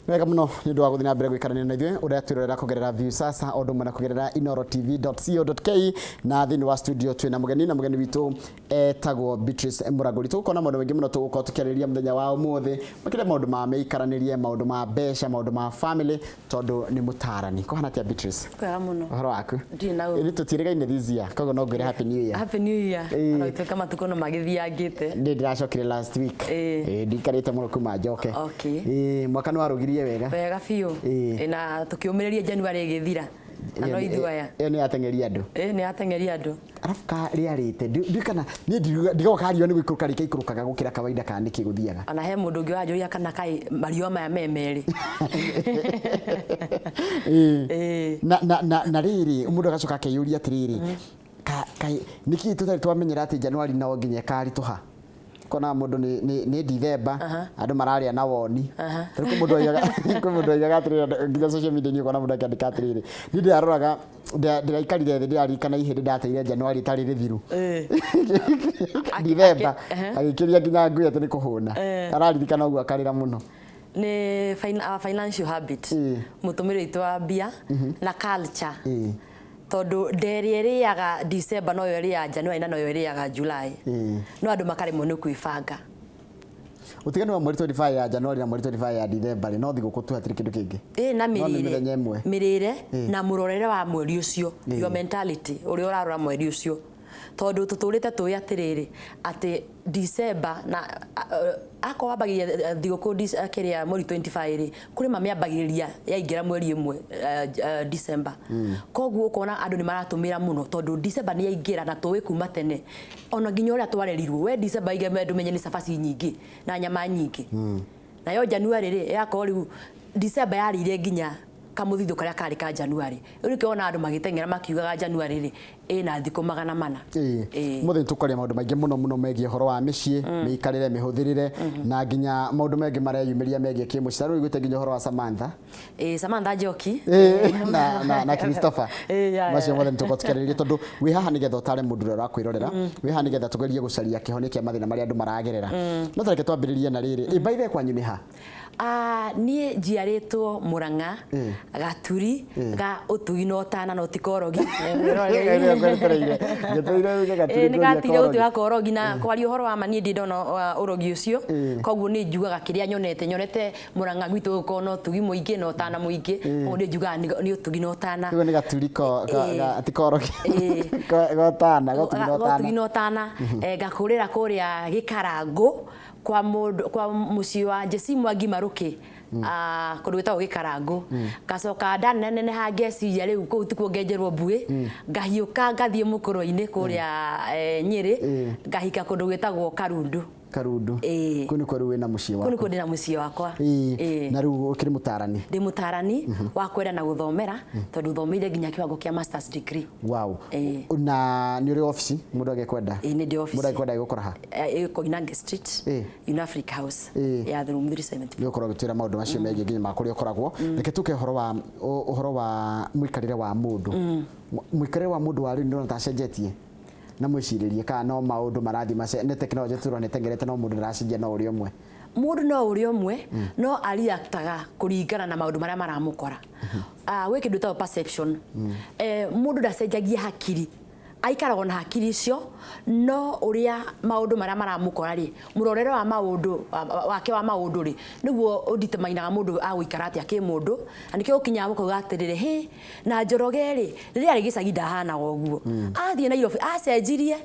Wega muno ni ndu wa guthina mbere gwikarania na ithuĩ uria twirorera kugerera Viusasa o ndu na kugerera inorotv.co.ke na thini wa studio twina mugeni witu etagwo Beatrice Muraguri. Tukona maundu mengi muno tugukorwo tukiarĩrĩria muthenya wa umuthi makire maundu ma meikaranirie, maundu ma mbeca, maundu ma family tondu ni mutarani. Kohana tia Beatrice? Kwega muno. Uhoro waku? Ndina Ni tutirigaine this year. Kogo no ngwire happy new year. Happy new year. Ona ituka matuko no magithiangite. Ndiracokire last week. Ndikarite muno kuma njoke. Okay. Mwaka no warugirie wega. Wega fiu. Na tukiumiriria January igithira. Ano ithuaya. Ni atengeri andu. Ni atengeri andu. Arafu ka riarite. Ndikana ni ndigoka rio ni guikuruka rike ikurukaga gukira kawaida kana niki guthiaga. Ana he mundu ngi wajuria kana kai mario maya memeri. Na riri mundu agacoka akeyuria atiriri. Kai niki tutari twamenyera ati January na nginya kari tuha. Kona mundu ni December andu mararia na woni tari mundu oigaga atiriri nginya social media ni kona mundu akandika atiriri ni ndaroraga ndiraikari ndirarikana ihindi ndateire January tari rithiru December agikiria nginya ngui ati ni kuhuna araririkana uguo akarira muno ni financial habit mutumire itwa bia na culture tondu nderi iriaga December no yoria January na no yoria July no andu makare muno kwibanga utigani wa mweri 25 ya January na mweri 25 ya December no thiguku tu hatiri kindu kingi na mirire na murorere wa mweri ucio your mentality uri urarora mweri ucio tondu tuturite tuya atiriri ati December na ako wabagiria thiguku kiria mweri 25 ri kuri mamiambagiriria yaingira mweri imwe December koguo ukona andu ni maratumira muno tondu December ni yaingira na tuwe kuma tene ona nginya uria twarerirwo we December ige ndumenye ni safari nyingi na nyama nyingi na yo January ri yako riu December yarire nginya kamuthitho karia kari ka January uri kiona andu magitengera makiugaga January ri ina thiko 400 muthe tukaria maundu maingi muno megie horo wa micii meikarire mihuthirire na nginya maundu mengi mareyumiria megie kimucitaro igwite nginya horo wa Samantha Samantha Njoki na Christopher macio muthe tukotukaririe tondu wi haha nigetha utare mundu ura kwirorera wi haha nigetha tugerie gucaria kihonia mathina maria andu maragerera no tareke twambiririe na riri by the kwanyu ni ha nie jiaretwo Muranga Gaturi ga utugi no tana no tikorogi Gatiri utuga korogi na kwari horo wa mani ndi ndona urogi ucio koguo ni njugaga kiria nyonete Muranga gwitu ko no tugi muingi no tana muingi o ndi njugaga ni utugi no tana ni Gaturi ko tikorogi gotugi no tana gakurira kuria Gikarangu kwa muci wa Jesse Mwangi Maruki kurwita Gikarangu gacoka ndanene ha ngeci ya riu ku tikuo ngenjerwo mbui ngahiuka ngathie mukoro-ini kuria Nyeri ngahika kundu gwitagwo Karundu kuni kwa ruwe na muci wakwa kuni na muci wakwa na riu ukiri mutarani ndi mutarani wa kwenda na guthomera tondu thomeire nginya kiwango kia masters degree wow na ni uri office mundu agekwenda ni ndi office mundu agekwenda gukora ha Koinange Street in Africa House ya the room 370 ni ukora gutira maundu macio megie nginya makuri ukoragwo reke tuke horo wa mwikarire wa mundu mwikarire wa mundu wari ndona ta cenjetie na mwiciririe kana no maundu marathi mace ne technology turone tengerete no mundu racinjia no uri umwe no ariaktaga kuringana na maundu maria maramukora we kindu ta perception mundu ndacenjagia hakiri aikaraga na hakiri icio no uria maundu maria maramukora ri murorere wa maundu wake wa maundu ri niguo uditemainaga mundu agwikara atia ki mundu anike ukinya guko gatirire he na Njoroge ri riria rigicagi ndahana goguo athie na Nairobi acenjirie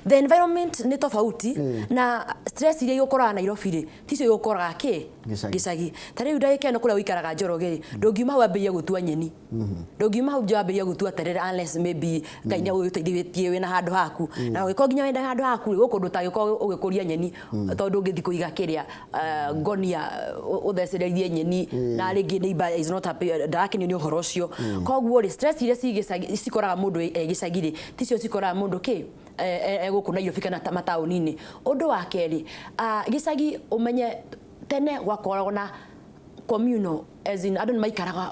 the environment ni tofauti na stress ile yokora Nairobi ri ticio yokora ki gicagi tari ndagike no kuria wikaraga Njoroge ndongiuma hau ambiria gutua nyeni ndongiuma hau ambiria gutua terere unless maybe Ngai uteithĩtie wina handu haku na wiko nginya wenda handu haku guko ndutagiko ugikuria nyeni tondu ngithi kuiga kiria ngonia uthecererie nyeni na ringi neighbor is not happy ndarakenio ni uhoro ucio koguo ri stress ile cikoraga mundu gicagi ri ticio cikoraga mundu ki guku na Nairobi kana matauni-ini undu wa keri gicagi umenye tene gwakoragwo na communal as in andu maikaraga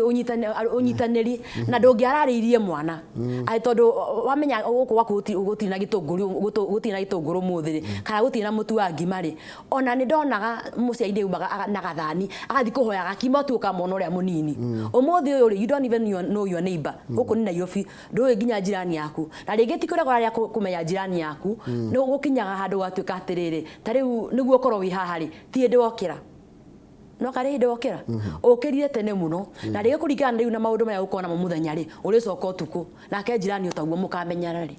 unyitanira na ndungiarariirie mwana ai tondu wamenya guku gwaku gutina gitunguru muthiri kana gutina mutu wa ngima ri ona ni ndonaga muciaini umaga na gathani agathi kuhoyaga kimo tuka mwana uria munini umuthi uyu you don't even know your neighbor guku ni Nairobi ndui nginya jirani yaku na ringi tikurego aria kumenya jirani yaku no gukinyaga handu gwatuika atiriri tariu niguo korwo wi haha ri ti ndi wokira no kare hinde wokira ukirire tene muno na rige kuringana riu na maundu maya ukona muthenya ri uri coka utuku na ke jirani utaguo mukamenyana ri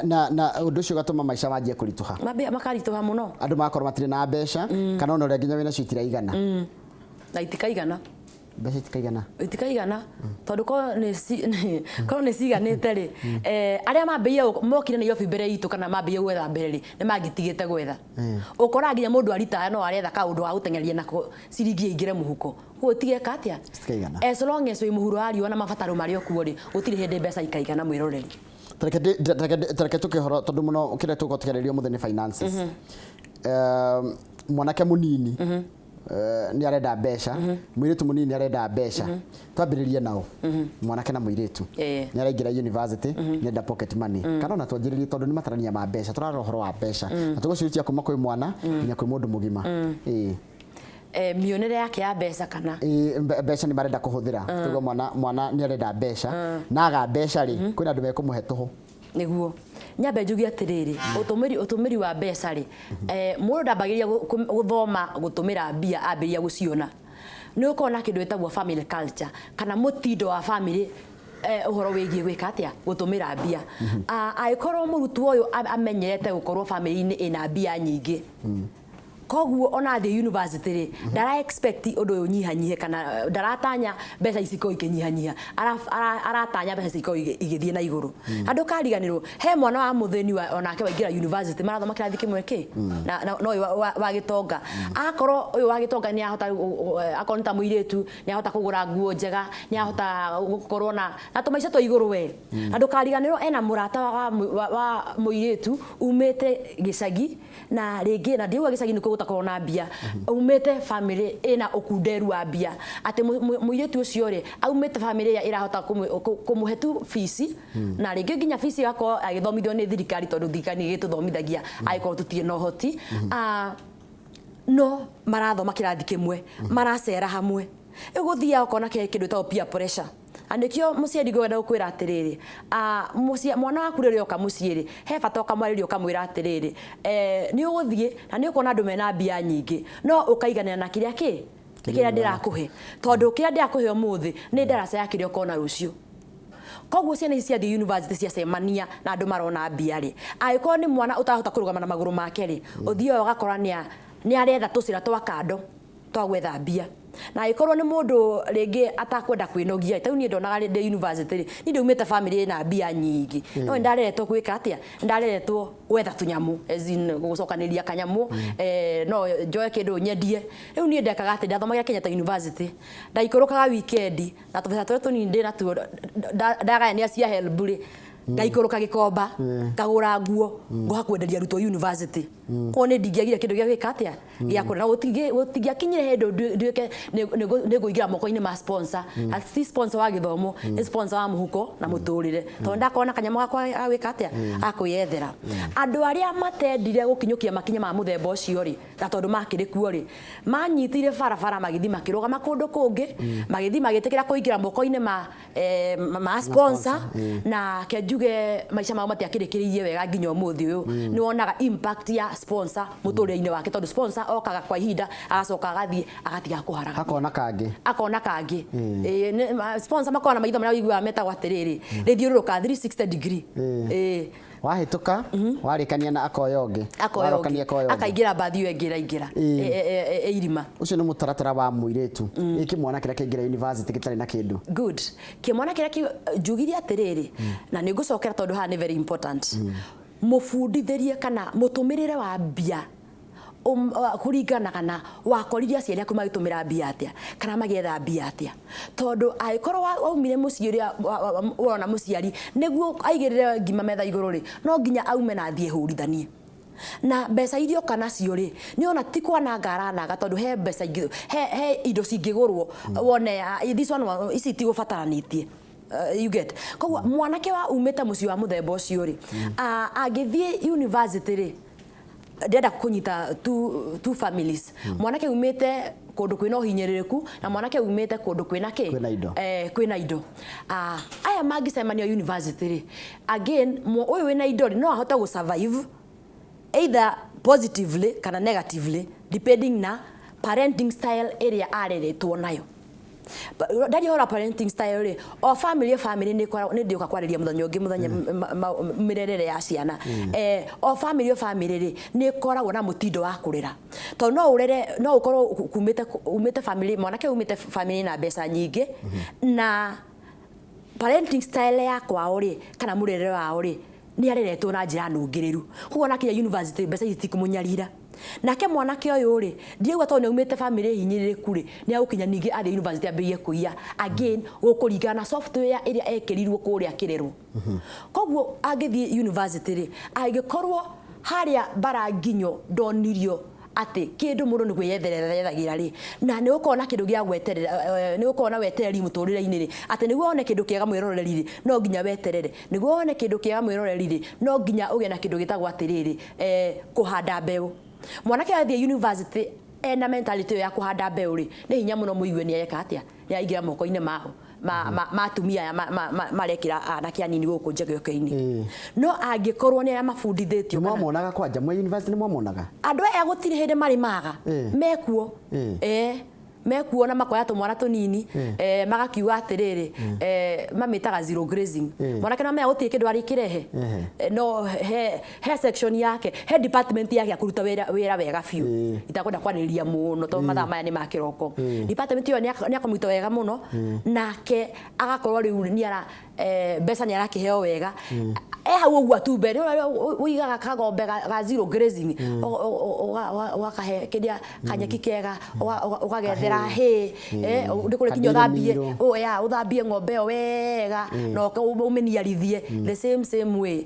na undu ucio gatuma maisha manjie kurituha makarituha muno andu makorwo matire na mbeca kana ona nginya wina cio itiraigana na itikaigana mbeca itikaigana tondu ko ni ciganite ri aria mambiye mokire na yofi mbere itu kana mambiye gwetha mbere ri ni mangitigite gwetha ukora nginya mundu arita no aretha kaundu wa gutengeria nako ciringi ingire muhuko gutige katia as long as we muhuro ari ona mabataro mari okuo ri gutire hindi mbeca ikaigana mwiroreri tareke tukihoro tondu muno kire tugotigererio mutheni finances mwanake munini ni arenda mbeca muiritu munini arenda mbeca twambiririe nao mwanake na muiritu ni araingira university ni enda pocket money kana na twanjiririe tondu ni matarania ma mbeca turaro horo wa mbeca na tugucirutia kuma kwi mwana nginya kwi mundu mugima mionere yake ya mbeca kana mbeca ni marenda kuhuthira tugo mwana ni arenda mbeca naga mbeca ri kwina andu mekumuhe tuhu niguo nyambe njugi atiriri utumiri wa mbeca ri mundu ndambagiria guthoma gutumira mbia ambiria guciona ni ukona kindu etagwo family culture kana mutindo wa family uhoro wigie gwika atia gutumira mbia aikorwo murutu uyu amenyerete gukorwo family ni ina mbia nyingi koguo ona the university ri ndara expect undu uyu nyihanyihe kana ndaratanya mbeca iciko ikinyihanyiha aratanya mbeca iciko igithie na iguru andu kariganirwo he mwana wa mutheni onake waingira university marathoma kirathi kimwe ki na no wa gitonga akorwo uyu wa gitonga ni ahota akonta muiretu ni ahota kugura nguo njega ni ahota gukorwo na tumaica twa iguru we andu kariganirwo ena murata wa muiretu umete gicagi na ringi na ndiwa gicagi ni gutakorwo na mbia umete family ina ukunderu wa mbia ati muiretu ucio ri aumete family irahota kumuhetu fees na ringi nginya fees yako agithomithio ni thirikari tondu thirikari gituthomithagia aikorwo tutie no hoti no marathoma kirathi kimwe maracera hamwe iguthia ukona kindu ta peer pressure andikio muciari gwenda gukwira atiriri mwana waku ririo kamuciiri he bata ukamwaririo kamwira atiriri ni uguthie na ni ukona andu mena mbia nyingi no ukaiganira na kiria kiria ndirakuhe tondu kiria ndirakuhe umuthi ni ndaraca ya kiria ukona rucio koguo ciana ici cia university cia semania na andu marona mbia ri aikorwo ni mwana utahota kurugama na maguru make ri uthio ugakora ni aretha tucira twa kando twa gwetha mbia na ikorwo ni mundu ringi atakwenda kwinogia tau ni ndonaga ndi university ni ndiumite family na mbia nyingi no ndareretwo gwika atia ndareretwo gwetha tunyamu ezin gucokaniria kanyamu no njoe kindu nyendie riu ni ndekaga ati ndathomagira Kenyatta University ndaikorokaga weekend na tubesa twetu ni ndi na tu ndagania cia helburi ngaikoroka gikomba kagura nguo ngoha kwenderia ruto university ko ne ndigiagira kindu gia gwika atia gia kona gutigia kinyire hendo nduike nego igira moko-ini ma sponsor ati sponsor wa githomo ni sponsor wa muhuko na muturire to ndakona kanyamo gakwa gwika atia akuyethera andu aria matendire gukinyukia makinya ma muthemba ucio ri ta tondu makiri kuo ri manyitire farafara magithi makiruga makundu kungi magithi magitikira kuingira moko-ini ma sponsor na njuge maisha mao matiakirikirie wega nginya umuthi uyu ni wonaga impact ya sponsor muturire-ini wake tondu sponsor okaga kwa ihinda agacoka agathie agatiga kuharaga akona kangi sponsor makona maitho mara wigwa meta gwatiriri rithiururuka 360 degree wahituka warikania na akoyonge akaingira bathi ingira irima ucio ni mutaratara wa muiretu iki mwana kira kingira university gitari na kindu good kimwana kira njugiria atiriri na nigucokera tondu ha ni very important mufundithirie kana mutumirire wa mbia kuringana kana wakoriria ciana kuma gitumira mbia atia kana magetha mbia atia tondu aikorwo waumire muciari wona muciari niguo aigirire ngima metha iguru ri no nginya aume na thie hurithanie na mbeca irio kana cio ri ni ona ti kwana ngaranaga tondu he mbeca he indo cingigurwo wone this one ici ti gubataranitie you get koguo mwanake wa umite muci wa muthemba ucio ri agithie university ri ndenda kunyita two families mwanake umite kundu kwina uhinyiririku na mwanake umite kundu kwina ki kwina indo aya magicemania university ri again uyu wina indo no ahota gu survive either positively kana negatively depending na parenting style area areretwo nayo ndari hora parenting style ri o family ni ndioka kwariria muthenya ungi muthenya mirerere ya ciana o family ri ni koragwo na mutindo wa kurera to no urere no ukorwo umite family mwanake umite family na mbeca nyingi na parenting style ya kwao ri kana murerere wao ri ni areretwo na njira nungiriru kuko na kinya university mbeca itikumunyarira nake mwanake uyu ri ndiegwa to ne umite family hinyiririku ri ni agukinya ningi ari university ambirie kuia again gukuringana software iria ekirirwo kuria kirerwo koguo agithie university ri agikorwo haria baranginyo ndonirio ati kindu mundu ni gwiyetherera ri na ni ukona kindu gia gweterera ni ukona wetereri muturire-ini ri ati niguo one kindu kiega mwiroreri ri no nginya weterere niguo one kindu kiega mwiroreri ri no nginya uge na kindu gitagwo atiriri kuhanda mbeu mwanake athie university ena mentality ya kuhanda mbeu ri ni hinya muno muigue ni eka atia ni aingira moko-ini mao matumia marekira anake anini guku njegeke-ini no angikorwo ni mabundithitio kana mwamonaga kwanja mwe university ni mwamonaga andu aya gutiri hindi mari maga mekuo mekuo na makoya tumwana tunini magakiuga atiriri mamitaga zero grazing mwanake no meya gutiri kindu ari kirehe no he section yake he department yake akuruta wira wega fiu itakwenda kwaniria muno to mathaa maya ni makiroko department yo ni akomuita wega muno nake agakorwo riu ni ara mbeca ni arakiheo wega hau uguo tu mbere uigaga kagombe ga zero grazing wakahe kidia kanyeki kega ukagethera he ndikure kinyo thambie uthambie ng'ombe yo wega no umeniarithie the same way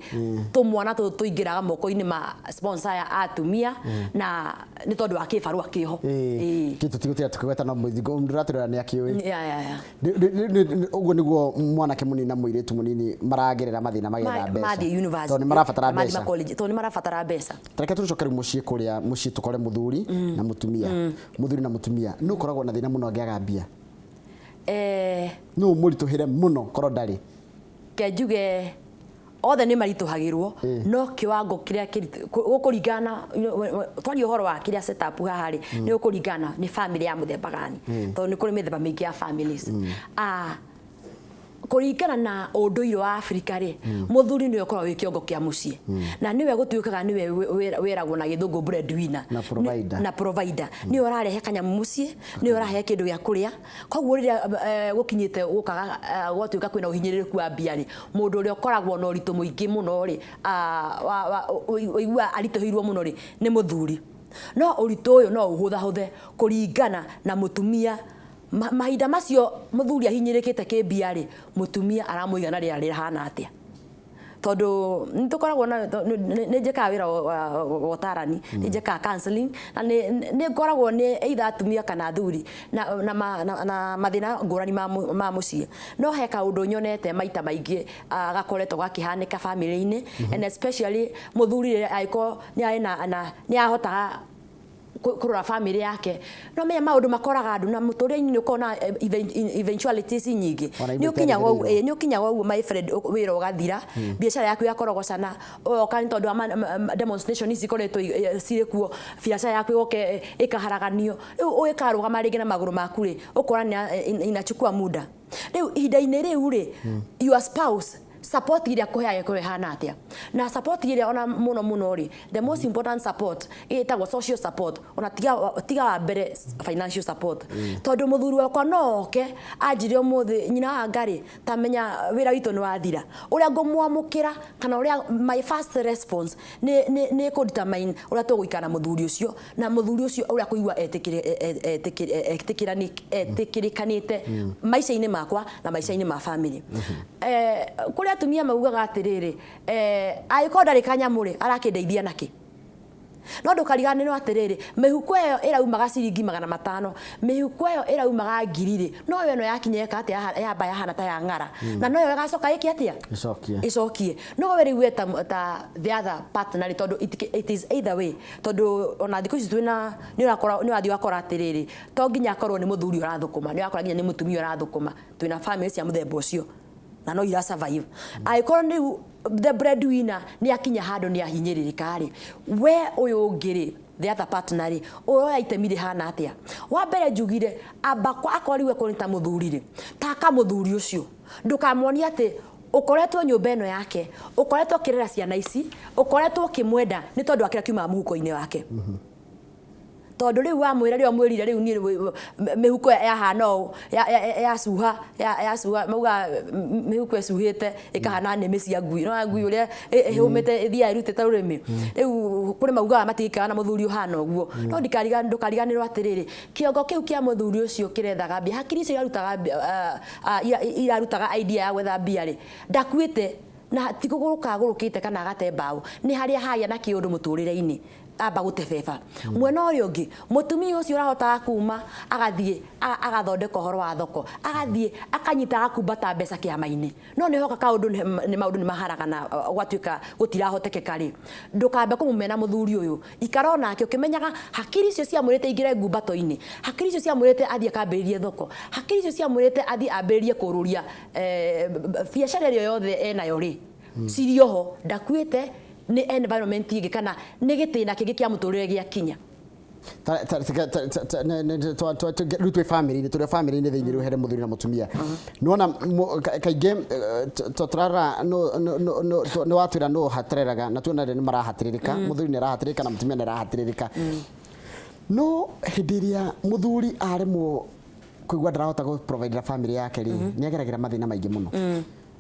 tumwana tuingiraga moko-ini ma sponsor ya atumia na ni tondu wa kibarua kiho kitu tigutira tukigweta na muthigo nduraturira ni akiwe uguo niguo mwanake munini muiritu munini maragerera mathina magetha mbeca mathi university to ni marafatara mbeca to ni marafatara mbeca tareke tucokere mucii kuria mucii tukore muthuri na mutumia muthuri na mutumia no koragwo na thina muno ngiaga mbia no murituhire muno koro ndari kenjuge othe ni marituhagirwo no kiwango kiria gukuringana twari uhoro wa kiria setup haha ri ni gukuringana ni family ya muthemba gani to ni kuri mithemba mingi ya families kuringana na unduire wa Africa ri muthuri ni ukorwo wi kiongo kia mucii na niwe gutuikaga niwe wiragwo na githungu breadwinner na provider ni urarehe kanyamu mucii ni urahe kindu gia kuria koguo riria gukinyite gukaga gutuika kwina uhinyiririku wa mbia ri mundu uri ukoragwo na uritu muingi muno ri igua arituhirwo muno ri ni muthuri no uritu uyu no uhuthahuthe kuringana na mutumia mahinda macio muthuri ahinyirikite kimbia ri mutumia aramuigana ria rihana atia tondu nitukoragwo na njeka wira wotarani njeka counseling na ni ngoragwo ni either atumia kana athuri na mathina ngurani ma mucii no he kaundu nyonete maita maingi gakoretwo gakihanika family-ini and especially muthuri aiko ni ahotaga kurora family yake no menya maundu makoraga andu na muturire-ini ni ukona eventualities nyingi ni ukinya gwa my friend wira ugathira biashara yaku yakorogocana okani tondu demonstration ici koretwo cirikuo biashara yaku yoke ikaharaganio uikarugama ringi na maguru maku ri ukora inachukua muda riu ihinda-ini riu ri your spouse support iria kuheaga kurehana atia na support iria ona muno ri the most important support itagwo social support ona tiga wa mbere financial support tondu muthuri wakwa noke anjire umuthi nyina ngari tamenya wira witu ni wathira uria ngumwamukira kana uria my first response ni ku determine uria tuguikana muthuri ucio na muthuri ucio uria kuigwa etikirikanite maisha-ini makwa na maisha-ini ma family kuria atumia maugaga atiriri aiko ndari kanyamuri arakindeithia naki no ndukariganirwo atiriri mihuko iyo iraumaga ciringi 500 mihuko iyo iraumaga ngiri no yo no yakinyeka ati ya baya hana ta ya ngara na no yo igacoka iki atia icokie no we riu ta the other partner tondu it is either way tondu ona thiku ici twina ni wathi wakora atiriri to nginya akorwo ni muthuri urathukuma ni wakora nginya ni mutumia urathukuma twina family cia muthemba ucio na no ira survive aikorwo ni the breadwinner ni akinya hando ni ahinyiririka ri we uyu ngiri the other partner ri uyo itemire hana atia wa mbere njugire amba kwa akoriwe kunita muthuri ri taka muthuri ucio ndukamoni ati ukoretwo nyumba eno yake ukoretwo kirera ciana ici ukoretwo kimwenda ni tondu akira kiuma muhuko-ini wake tondu riu wa mwira rio mwirire riu ni mihuko ya hano ya suha mauga mihuko esuhite ikahana nemi cia ngui no ngui uria ihumite thia irutite rurimi riu kuri mauga matikana na muthuri uhana uguo no ndukariganirwo atiriri kiongo kiu kia muthuri ucio kirethaga mbia hakiri icio irarutaga idea ya gwetha mbia ri ndakuite na tikuguruka gurukite kana agate mbao ni haria haya na kiundu muturire-ini amba gutebeba mwena uyu ungi mutumia ucio urahota kuma agathie agathondeka horo wa thoko agathie akanyita akumbata mbeca kiama-ini no ni hoka kaundu ni maundu ni maharaga na gwatuika gutirahotekeka ri ndukambe kumumena muthuri uyu ikarona ake ukimenyaga hakiri icio cia mwirite ingire ngumbato-ini hakiri icio cia mwirite athie akambiririe thoko hakiri icio cia mwirite athie ambiririe kururia biacara iyo yothe enayo ri cirioho ndakuite ni environment igi kana ni gitina kingi kia muturire gia kinya rutwe family ni thiini ruhere muthuri na mutumia nona kainge totrara no watwira no hatereraga na tuona ni marahatirika muthuri ni arahatirika na mutumia ni arahatirika no hindiria muthuri aremwo kuigwa ndarahota go provide family yake ri ni ageragira mathina maingi muno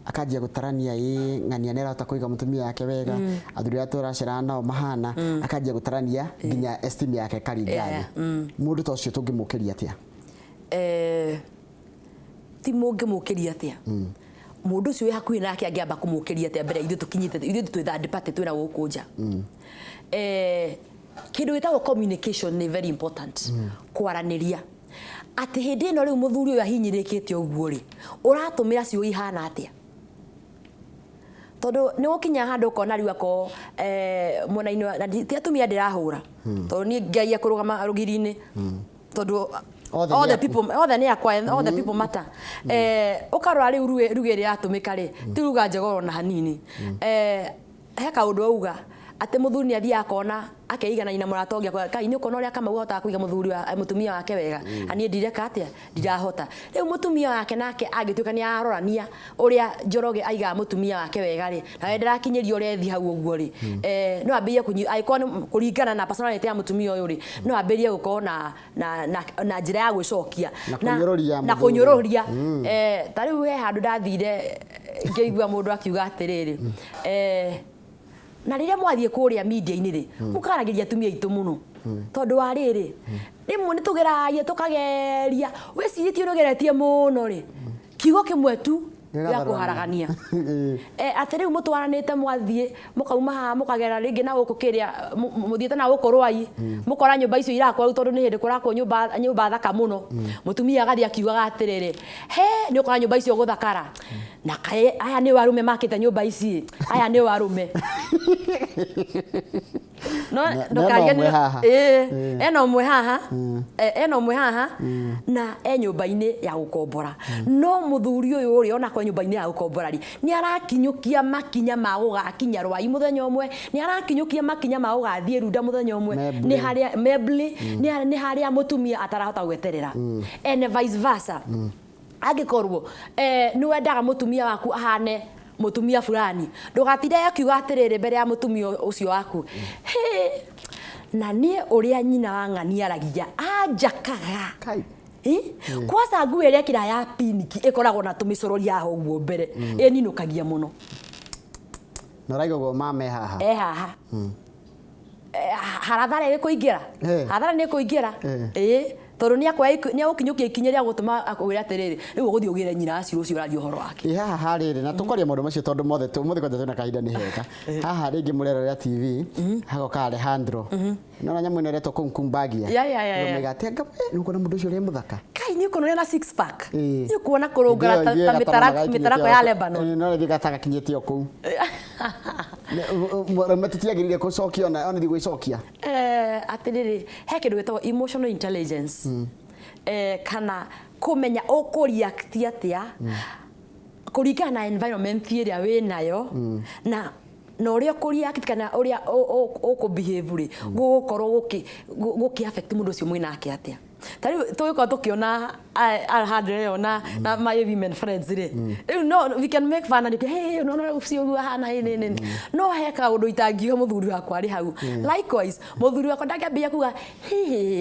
akajia gutarania ng'ania nerata kuiga mutumia yake wega athuri aturacira nao mahana akajia gutarania nginya esteem yake karingani mundu ta ucio tungimukiria atia ti mungimukiria atia mundu ucio hakuhi nake angiamba kumukiria atia mbere ithu tukinyite ithu twitha departe twina gukunja kindu gitagwo communication ni very important kwaraniria ati hindi no riu muthuri uyu ahinyirikite uguo ri uratumira cio ihana atia tondu ni gukinya handu kona riu ako mwena-ini na ti atumia ndirahura tondu ni ngai akurugama rugiri-ini tondu all the people matter ukarora riu ruge ri atumika ri ti ruga njegoro na hanini he kaundu auga ate muthuri ni athia akona akeiga na ina muratongia kai ni ukona uria kama uhota kuiga muthuri wa mutumia wake wega ani ndireka atia ndirahota riu mutumia wake nake agituika ni arorania uria Njoroge aiga mutumia wake wega ri na we ndirakinyirio uria ethi hau uguo ri no ambirie aikona kuringana na personality ya mutumia uyu ri no ambirie gukona na njira ya gwicokia na kunyururia tariu he handu ndathire ngeigua mundu akiuga atiriri na riria mwathie kuria media-ini ri mukaragiria atumia itu muno tondu wa riri rimwe nitugeragia tukageria wiciritie urugeretie muno ri kiugo kimwe tu ya kuharagania ati riu mutwaranite mwathie mukauma ha mukagera ringi na guku kiria muthiete na guku rwai mukora nyumba icio irakwa tondu ni hindi kurako nyumba thaka muno mutumia agathia kiuga atiriri he ni ukora nyumba icio guthakara na aya ni warume makite nyumba ici aya ni warume no eno mwe haha na nyumba-ini ya gukombora no muthuri uyu uri ona kwa nyumba-ini ya gukombora ri ni arakinyukia makinya ma gugakinya rwai muthenya umwe ni arakinyukia makinya ma gugathie runda muthenya umwe ni haria mebli ni haria mutumia atarahota gweterera ene vice versa agikorwo ni wendaga mutumia waku ahane mutumia fulani ndugatinde akiuga atiriri mbere ya mutumia ucio waku na nie uria nyina wa ng'ani aragia anjakaga kwasa ngui iria kira ya piniki ikoragwo na tumicorori aho uguo mbere ninukagia muno no raigo mame haha hathara iri kuingira hathara ni kuingira Tondũ nĩ agũkinyũkia ikinya rĩa gũtũma akwĩre atĩrĩrĩ rĩu ũgũthiĩ ũgĩre nyina aci rũciũ ũrathiĩ ũhoro wake. Haha rĩrĩ na tũkwaria maũndũ macio tondũ mothe ũmũthĩ kwanja twĩna kahinda nĩ hega. Haha rĩngĩ mũrero rĩa TV hagoka Alejandro nona nyamũ ĩno ĩretwo Kumbagia. Mũgatanga nĩ ũkuona mũndũ ũcio ũrĩa mũthaka. Kai nĩ ũkuona na six pack. Nĩ ũkuona kũrũngara ta mĩtarako ya Lebanon. No rĩngĩ gataga kinyĩte o kũu. Tũtiagĩrĩire gũcokia ona thiĩ gwĩcokia. Atĩrĩrĩ he kĩndũ gĩtagwo emotional intelligence. Kana kũmenya ũkũreact atĩa kũringana na environment ĩrĩa wĩnayo na ũrĩa ũkũreact kana ũrĩa ũkũbehave rĩ gũkorwo gũkĩ affect mũndũ ũcio mwĩnake atĩa. Tari tũgĩkorwo tũkĩona Alejandro na my women friends rĩ no we can make fun and hey no ũcio hana no heka ũndũ itangiuga mũthuri wakwa arĩ hau. Likewise mũthuri wakwa ndangĩambia kuga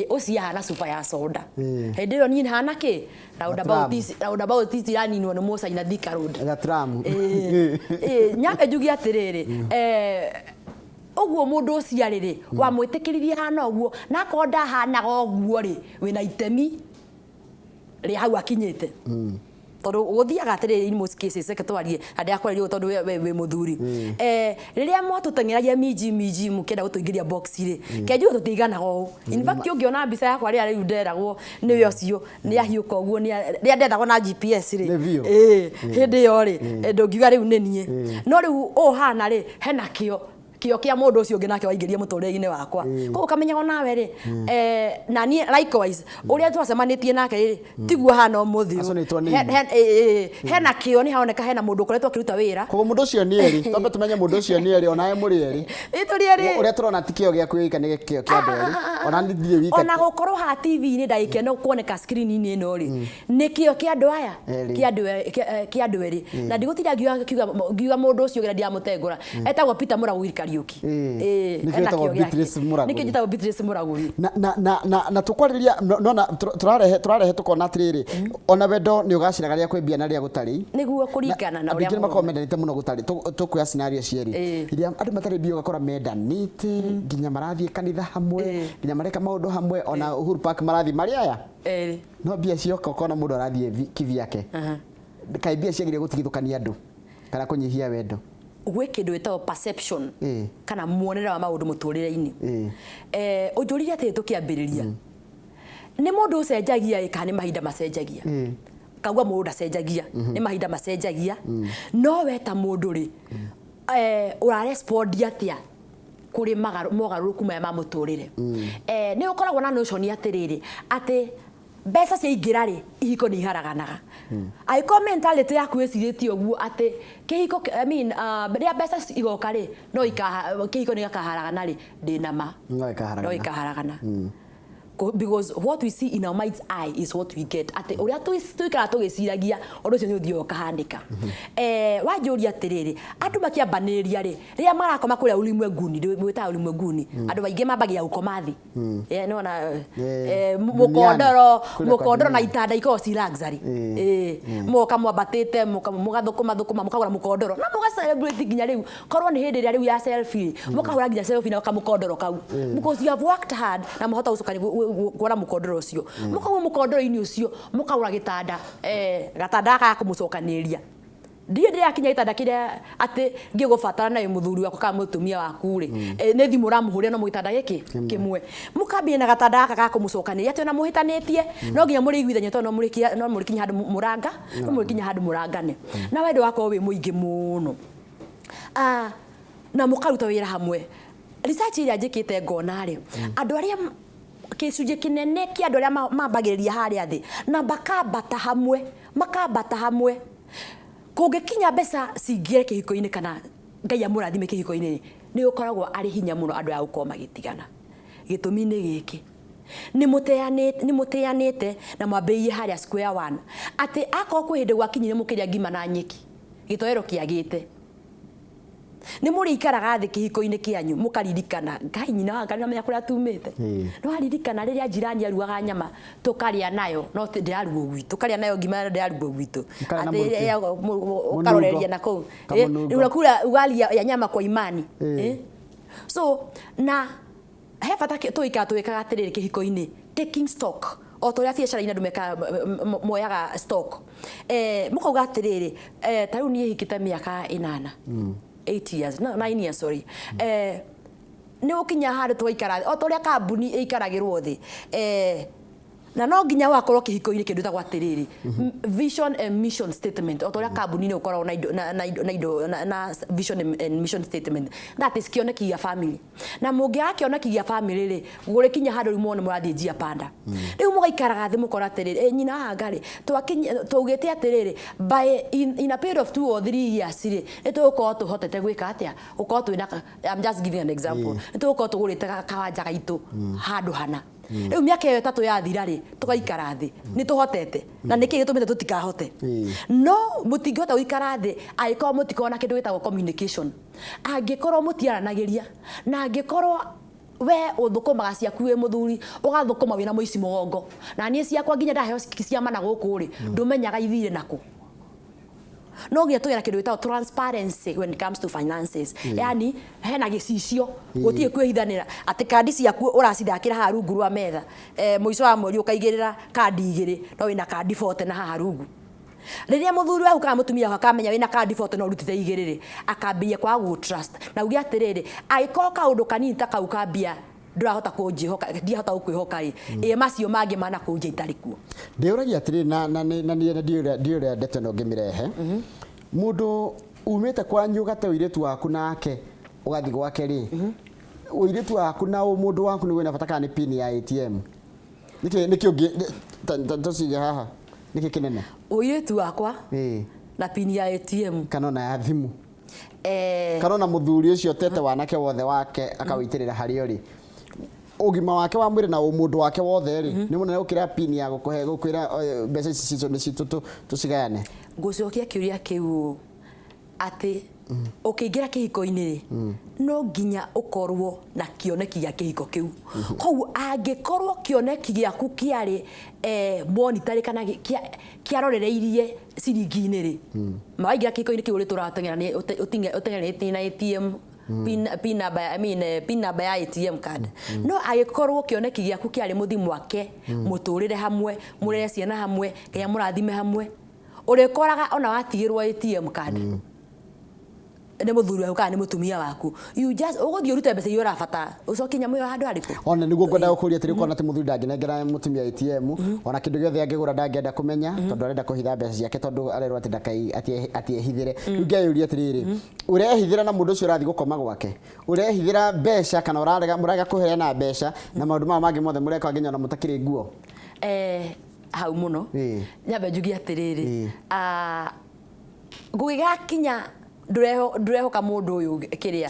ũcio hana super ya soda hĩndĩ ĩyo niĩ hana kĩ roundabout this yaninwo nĩ Mũcaina Thika Road Gatram nyambe njugi atĩrĩrĩ ũguo mũndũ ũcio rĩrĩ wamwĩtĩkĩririe hana ũguo na akorwo ndahanaga ũguo rĩ wĩna itemi rĩ hau akinyĩte. Tondũ gũthiaga atĩrĩrĩ in most cases twarie andũ akũrĩrio tondũ wĩ mũthuri rĩrĩa mwatũteng'eragia miji mũkĩenda gũtũingĩria box rĩ kenjũ tũtiganaga ũũ. In fact ũngĩona mbica yakwa rĩrĩa rĩu nderagwo nĩwe ũcio nĩ ahiũka ũguo rĩrĩa ndendagwo na GPS rĩ hĩndĩ ĩyo rĩ ndũngiuga rĩu nĩ niĩ no rĩu ũhana rĩ hena kĩo kĩa mũndũ ũcio ũngĩ nake waingĩria mũtũrĩre-inĩ wakwa. Koguo kamenyaga nawe rĩ na niĩ likewise ũrĩa twacemanĩtie nake rĩ tiguo hana ũmũthĩ hena kĩo nĩ haoneka hena mũndũ ũkoretwo akĩruta wĩra. Koguo mũndũ ũcio nĩ eri twambe tũmenye mũndũ ũcio nĩ eri onawe mũrĩ eri ũrĩa tũrona ti kĩo gĩaku gĩka nĩ kĩo kĩa andũ eri ona ndirĩ wika ona gũkorwo ha TV-inĩ ndagĩkena kuoneka screen-inĩ ĩno rĩ nĩ kĩo kĩa andũ aya kĩa andũ eri na ndigũtinda ngiuga mũndũ ũcio ũrĩa ndiramũtengũra etagwo Peter Mũragũri Nikĩjĩtagwo Beatrice Mũragũri na tũkwarĩria nona tũrarehe tũkona atĩrĩrĩ ona wendo nĩ ũgaciraga rĩa kwĩmbia na rĩa gũtarĩ nĩguo kũringana na ũrĩa andũ makorwo mendanĩte mũno gũtarĩ tũkuoya scenario cierĩ iria andũ matarĩ mbio gakora mendanĩte nginya marathiĩ kanitha hamwe nginya mareka maũndũ hamwe ona Uhuru Park marathiĩ marĩ aya no mbia cioka ũkona mũndũ arathiĩ kivyake kaĩ mbia ciagĩrĩire gũtigithũkania andũ kana kũnyihia wendo gwĩ kĩndũ gĩtagwo perception kana muonere wa maũndũ mũtũrĩre-inĩ ũnjũrire atĩ tũkĩambĩrĩria nĩ mũndũ ũcenjagia kana nĩ mahinda macenjagia kauga mũndũ ndacenjagia nĩ mahinda macenjagia no we ta mũndũ rĩ ũrarespond atĩa kũrĩ mogarũrũku maya ma mũtũrĩre nĩ ũkoragwo na notion atĩrĩrĩ atĩ mbeca ciaingĩra rĩ ihiko nĩ iharaganaga angĩkorwo mentality yaku ĩcirĩtie ũguo atĩ kĩhiko rĩrĩa mbeca igoka rĩ no kĩhiko nĩ gakaharagana rĩ ndĩnama no ikaharagana because what we see in our mind's eye is what we get ate uria tuikara tugiciragia undu ucio ni uthio kahandika wanjuria atiriri andu makiambaniria ri ria marakoma kuria ulimwenguni wita ulimwenguni andu baingi mambagia gukomathi nona mukondoro na itanda iko si luxury muka mwambatite mugathukuma mukagura mukondoro na muga celebrate ginya riu korwo ni hindi ria riu ya selfie mukahura ginya selfie na kamukondoro kau because you have worked hard na muhota ucukani kuona mukondoro ucio mukawa mukondoro-ini ucio mukagura gitanda gatanda ka kumucokaniria ndiye akinya gitanda kiria ati ngigubatara na muthuri wako ka mutumia waku ri ni thimu ramuhuria no mwitanda giki kimwe mukambia na gatanda ka kumucokaniria ati na muhitanitie no nginya muri igwithanye to no muri handu muranga no muri kinya handu murangane na wendo wako wi muingi muno na mukaruta wira hamwe research iria njikite ngona ri andu aria kĩcunjĩ kĩnene kĩa andũ arĩa mambagĩrĩria harĩa thĩ na makambata hamwe kũngĩkinya mbeca cingĩre kĩhiko-inĩ kana Ngai amũrathime kĩhiko-inĩ nĩ ũkoragwo arĩ hinya mũno andũ aya gũkorwo magĩtigana gĩtũmi-inĩ gĩkĩ nĩ mũteanĩte na mwambĩrĩirie harĩa square one atĩ akorwo kwĩ hĩndĩ gwakinyire mũkĩrĩa ngima na nyeki gĩtoero kĩagĩte ni muri ikaraga thĩ kĩhiko-inĩ kĩanyu mũkaririkana Ngai nyina wa Ngai amenya kũrĩa tumĩte no aririkana rĩrĩa njirani aruaga nyama tukarĩa nayo no ndĩraruo gwitũ tukarĩa nayo ngima ndĩraruo gwitũ ukaroreria na kũu unakula ugali ya nyama kwa imani so na he bata tuikaga atĩrĩrĩ kĩhiko-inĩ taking stock o to ya biacara ina ndumeka moyaga stock mukauga atiriri ta riu nie hikite miaka 8 years no 9 years sorry ni ukinya handu twaikara o to ria kambuni ikaragirwo thi na no nginya wakorwo kihiko-ini kindu tagwa atiriri vision and mission statement o to ria kambuni ni ukorwo na vision and mission statement that is kioneki ya family na mungia kioneki ya family ri gurikinya handu rimwe murathie njia panda riu mugaikaraga thi mukora atiriri nyina hangari tugite atiriri by in a period of 2 or 3 years ri nitugukorwo tuhotete gwika atia ukorwo twina I'm just giving an example nitugukorwo tugurite kawanja gaitu handu hana riu miaka iyo 3 yathira ri tugaikara thi ni tuhotete na niki gitumite tutikahote no mutingihota guikara thi aikorwo mutikona kindu gitagwo communication angikorwo mutiaranagiria na angikorwo we uthukumaga ciaku wi muthuri ugathukuma wina muici mugongo na nie ciakwa nginya ndaheo ciama na guku ri ndumenyaga ithire naku no gya tugira kindu gitagwo transparency when it comes to finances yani hena gicicio gutie kwihithanira ati kandi ciaku uracithakira haha rungu rwa metha muico wa mweri ukaigirira kandi igiri no wina kandi 40 na haha rungu riria muthuri waku kana mutumia waku akamenya wina kandi 40 no rutite igiriri akambia kwa gu trust na ugia atiriri aiko kaundu kanini ta kau kambia ndurahota kunjihoka ndihota ukwihoka macio mangi mana kunje itarikuo ndiuragia atiriri na ndiuria ndete no ngimirehe mundu umite kwanyu gate uiritu waku nake ugathi gwake ri uiritu waku na mundu waku ni wina bataka ni pin ya ATM niki ungi tosiga haha niki kinene uiritu wakwa na pin ya ATM kana na thimu kana na muthuri ucio tete wanake wothe wake akawitirira hario ri ugima wake wa mwiri na mundu wake wothe ri ni munene ukira pin ya gukuhe gukwira mbeca ici ni citu tucigayane ngucokia kiuria kiu ati ukiingira kihiko-ini ri no nginya ukorwo na kioneki gia kihiko kiu koguo angikorwo kioneki giaku kiari monitari kana kiarorereirie ciringi-ini ri mawaigira kihiko-ini kiu ri turatengera ni utengerete na ATM pin number ya ATM card no agikorwo kioneki giaku kiari muthimu wake muturire hamwe murere ciana hamwe nginya murathime hamwe urikoraga ona watigirwo ATM card ne muthuri waku kana ni mutumia waku you just uguthio rute mbeca iyo rafata ucokie nyamu yo handu hariku ona niguo ngwenda gukuria atiri kona ati muthuri ndanginengera mutumia ATM ona kindu giothe angigura ndangenda kumenya tondu arenda kuhitha mbeca ciake tondu arerwo ati ndakai ati ehithire ngeyuria atiriri urehithira na mundu ucio urathi gukoma gwake urehithira mbeca kana urarega kuheana mbeca na maundu ma mangi mothe mureka nginya na mutakiri nguo hau muno nyabe njugi atiriri gugigakinya ndurehoka mundu uyu kiria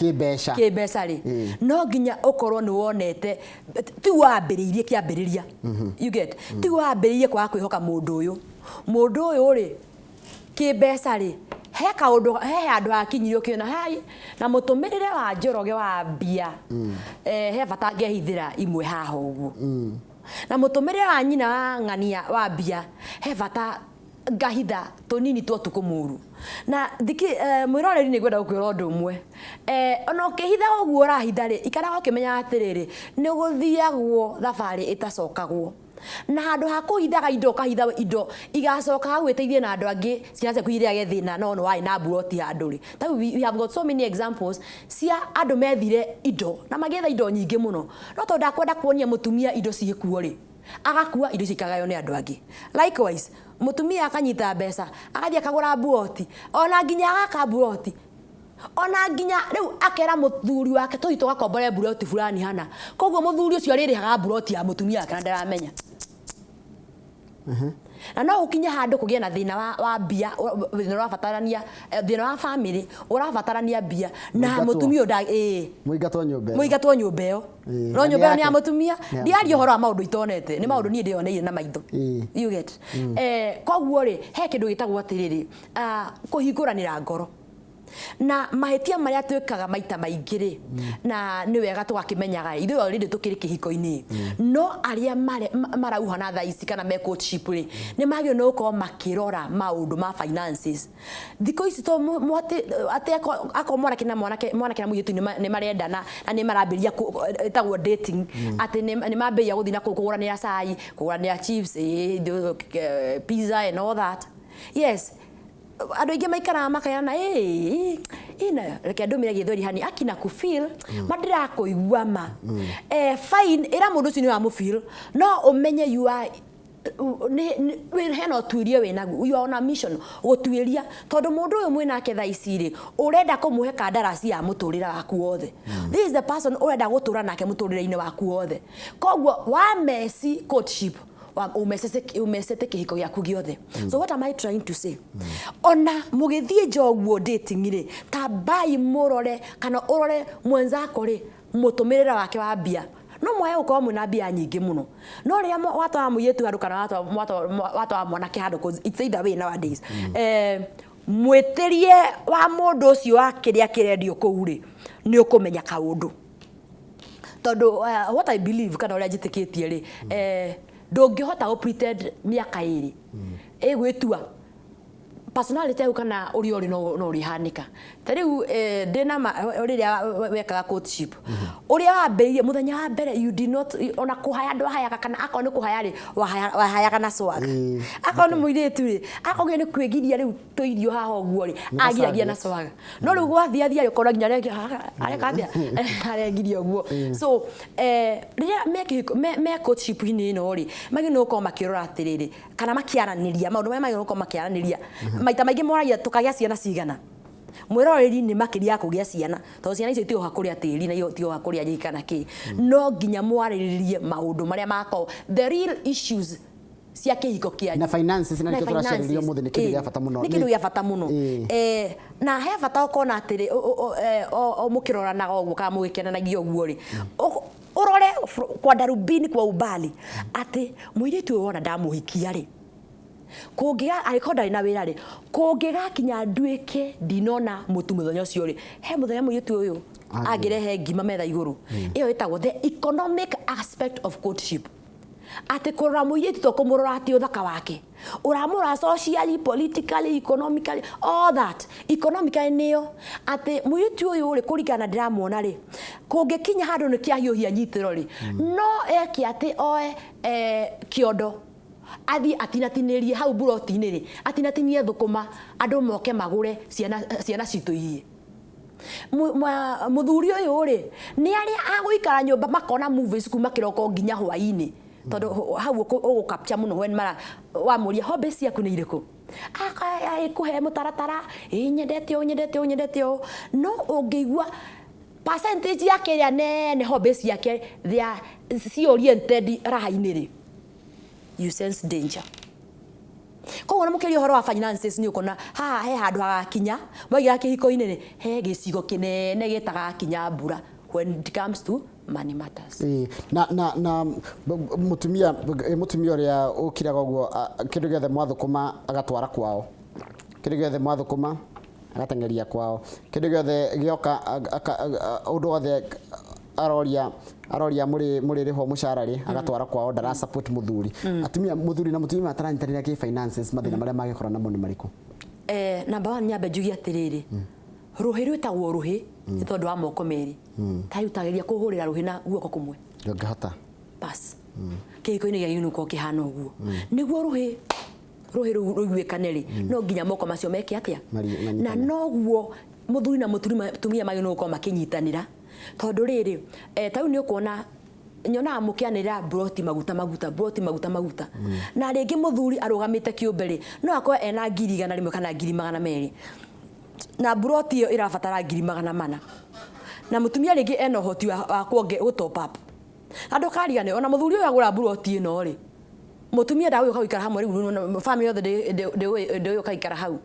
kibeca ri no nginya ukorwo ni wonete ti wambiriirie kiambiriria you get ti wambiriirie kwa kwihoka mundu uyu ri kibeca ri he kaundu he andu akinyirio kiona hai na mutumirire wa njoroge wa mbia he bata ngehithira imwe haha uguo na mutumirire wa nyina wa ng'ania wa mbia he bata ngahitha tonini twa tukumuru na thiki mwiroreri ni gwenda gukwira undu umwe ona ukihitha uguo urahitha ri ikaraga ukimenya atiriri ni guthiagwo thabari itacokagwo na handu ha kuhithaga indo kahitha indo igacoka gwiteithie na andu angi ciace kuiria thina no no wai na buroti handu ri ta we have got so many examples cia andu methire indo na magetha indo nyingi muno no to ndakwenda kuonia mutumia indo ciikuo ri agakua indo cikagayo ni andu angi likewise mutumia akanyita mbeca akathia akagura buroti ona nginya agaka buroti ona nginya riu akera muthuri wake tuito gakombore buroti fulani hana koguo muthuri ucio ririhaga buroti ya mutumia kana ndaramenya na no ukinya handu kugia na thina wa mbia thina urabatarania thina wa family urabatarania mbia na mutumia nda muigatwo nyumba iyo no nyumba iyo ni ya mutumia ndiario horo wa maundu itonete ni maundu nie ndioneire na maitho you get koguo ri he kindu gitagwo atiriri kuhinguranira ngoro na mahetia maria twekaga maita maingire na ni wega tugakimenyaga ithu already tukiri kihiko-ini no aria marauha na thaisi kana me coachship ri ni magio no ko makirora maundu ma finances thiko ici to mwate ako mwanake na muyitu ni marendana na ni marambiria etagwo dating ati ni mambiria guthina kuguranira cai kuguranira chips pizza and all that. Yes, ando ingi maikara makayana ina reke ndomire githori hani akina ku feel madira kuigua ma fine era mundu ucio ni wa mu feel no umenye you are we heno tuirie we nagu you are on a mission gutuiria tondu mundu uyu mwina ke thaici ri urenda kumuhe kandarasi ya muturira waku wothe. This is the person urenda gutura nake muturira-ini waku wothe. Kogwo wa mesi courtship umesete kihiko gyaku giothe. So what am I trying to say? Ona mugithie jogwo dating ri tabai murore kana urore mwenzako ri mutumirira wake wa bia no mwae uko muna bia nyingi muno no ria watu wa muyetu handu kana watu wa mwanake handu cause it's either way nowadays mwetirie wa mundu ucio akiria kirendio kuu ri ni ukumenya kaundu tondu what I believe kana uria njitikitie ri ndungihota go pretend miaka iri egwitua personality yau kana uri no uri hanika tariu dena uriria wekaga courtship uria wambeirie muthenya wa mbere you did not ona kuhaya ndo haya kana akao ni kuhaya ri wahaya kana swag akao ni muiretu ri akao ni kwegiria riu toirio haha oguo ri agiragia na swag no riu gwathiathia ukora ginya arekathia aregiria oguo so riria me courtship ini no ri magi no ko makirora atiriri kana makiaraniria maundu magi no ko makiaraniria maita maingĩ moragia tukagia ciana cigana mwiroreri ni makiria kugia ciana to ciana icio tio hakuria tiri na tio hakuria nyika na ki no nginya mwariririe maundu maria mako the real issues cia kihiko kia na finances na kio turacaririo muthe ni kindu gia fata muno ni kindu gia fata muno na he fata ukona atiri o mukiroranaga oguo ka mugikenanagia oguo ri urore kwa darubini kwa ubali ati muiritu wona ndamuhikia ri kungiga aikonda na wira ri kungiga kinya nduike dinona mutu muthenya ucio ri he muthenya muyitu uyu agirehe ngima metha iguru iyo itagwo the economic aspect of courtship ati kurora muyitu to kumurora ati uthaka wake uramura socially politically economically all that economically niyo ati muyitu uyu ri kurigana ndiramuona ri kungikinya handu ni kiahiuhia nyitiro ri no eki ati oe kiondo athi atinatinirie hau buroti-ini ri atinatinie thukuma andu moke magure ciana citu iye muthuri uyu ri ni aria aguikara nyumba makona movies kuma kiroko nginya hwaini tondu hau ugu capture muno when mara wa muria hobbies ciaku ni iriku kuhe mutaratara nyendete no ungeigua percentage yake ya nene hobbies yake they are oriented raha-ini ri you sense danger. Ko mukiri horo wa finances ni ukona he handu hagakinya mwagira kihiko-ini ri he gicigo kinene gitaga kinya mbura when it comes to money matters. Na mutumia uria ukiraga uguo kindu giothe mwathukuma agatwara kwao kindu giothe mwathukuma agatengeria kwao kindu giothe gioka undu wothe aroria muri riho mucarari agatwara kwao ndara support muthuri atumia muthuri na mutumia ataranyitanira ki finances mathina maria magikora namo ni mariku number 1 nyambe njugi atiriri ruhi rwitagwo ruhi ni tondu wa moko meri tayutagiria kuhurira ruhi na guoko kumwe ngahota bas kihiko-ini gia yunuko kihana uguo niguo ruhi ruigwikane ri no nginya moko macio meke atia na noguo muthuri na mutumia maginuko makinyitanira tondu riri tau ni ukona nyona mukianira broti maguta na ringi muthuri arugamite kiumbe ri no akwa ena 100 kana 200 na broti iyo irabatara 400 na mutumia ringi ena hoti wa kuonge top up andu karigane ona muthuri uyu agura broti ino ri mutumia dawe ukaikara hamwe ri family of the ukaikara hau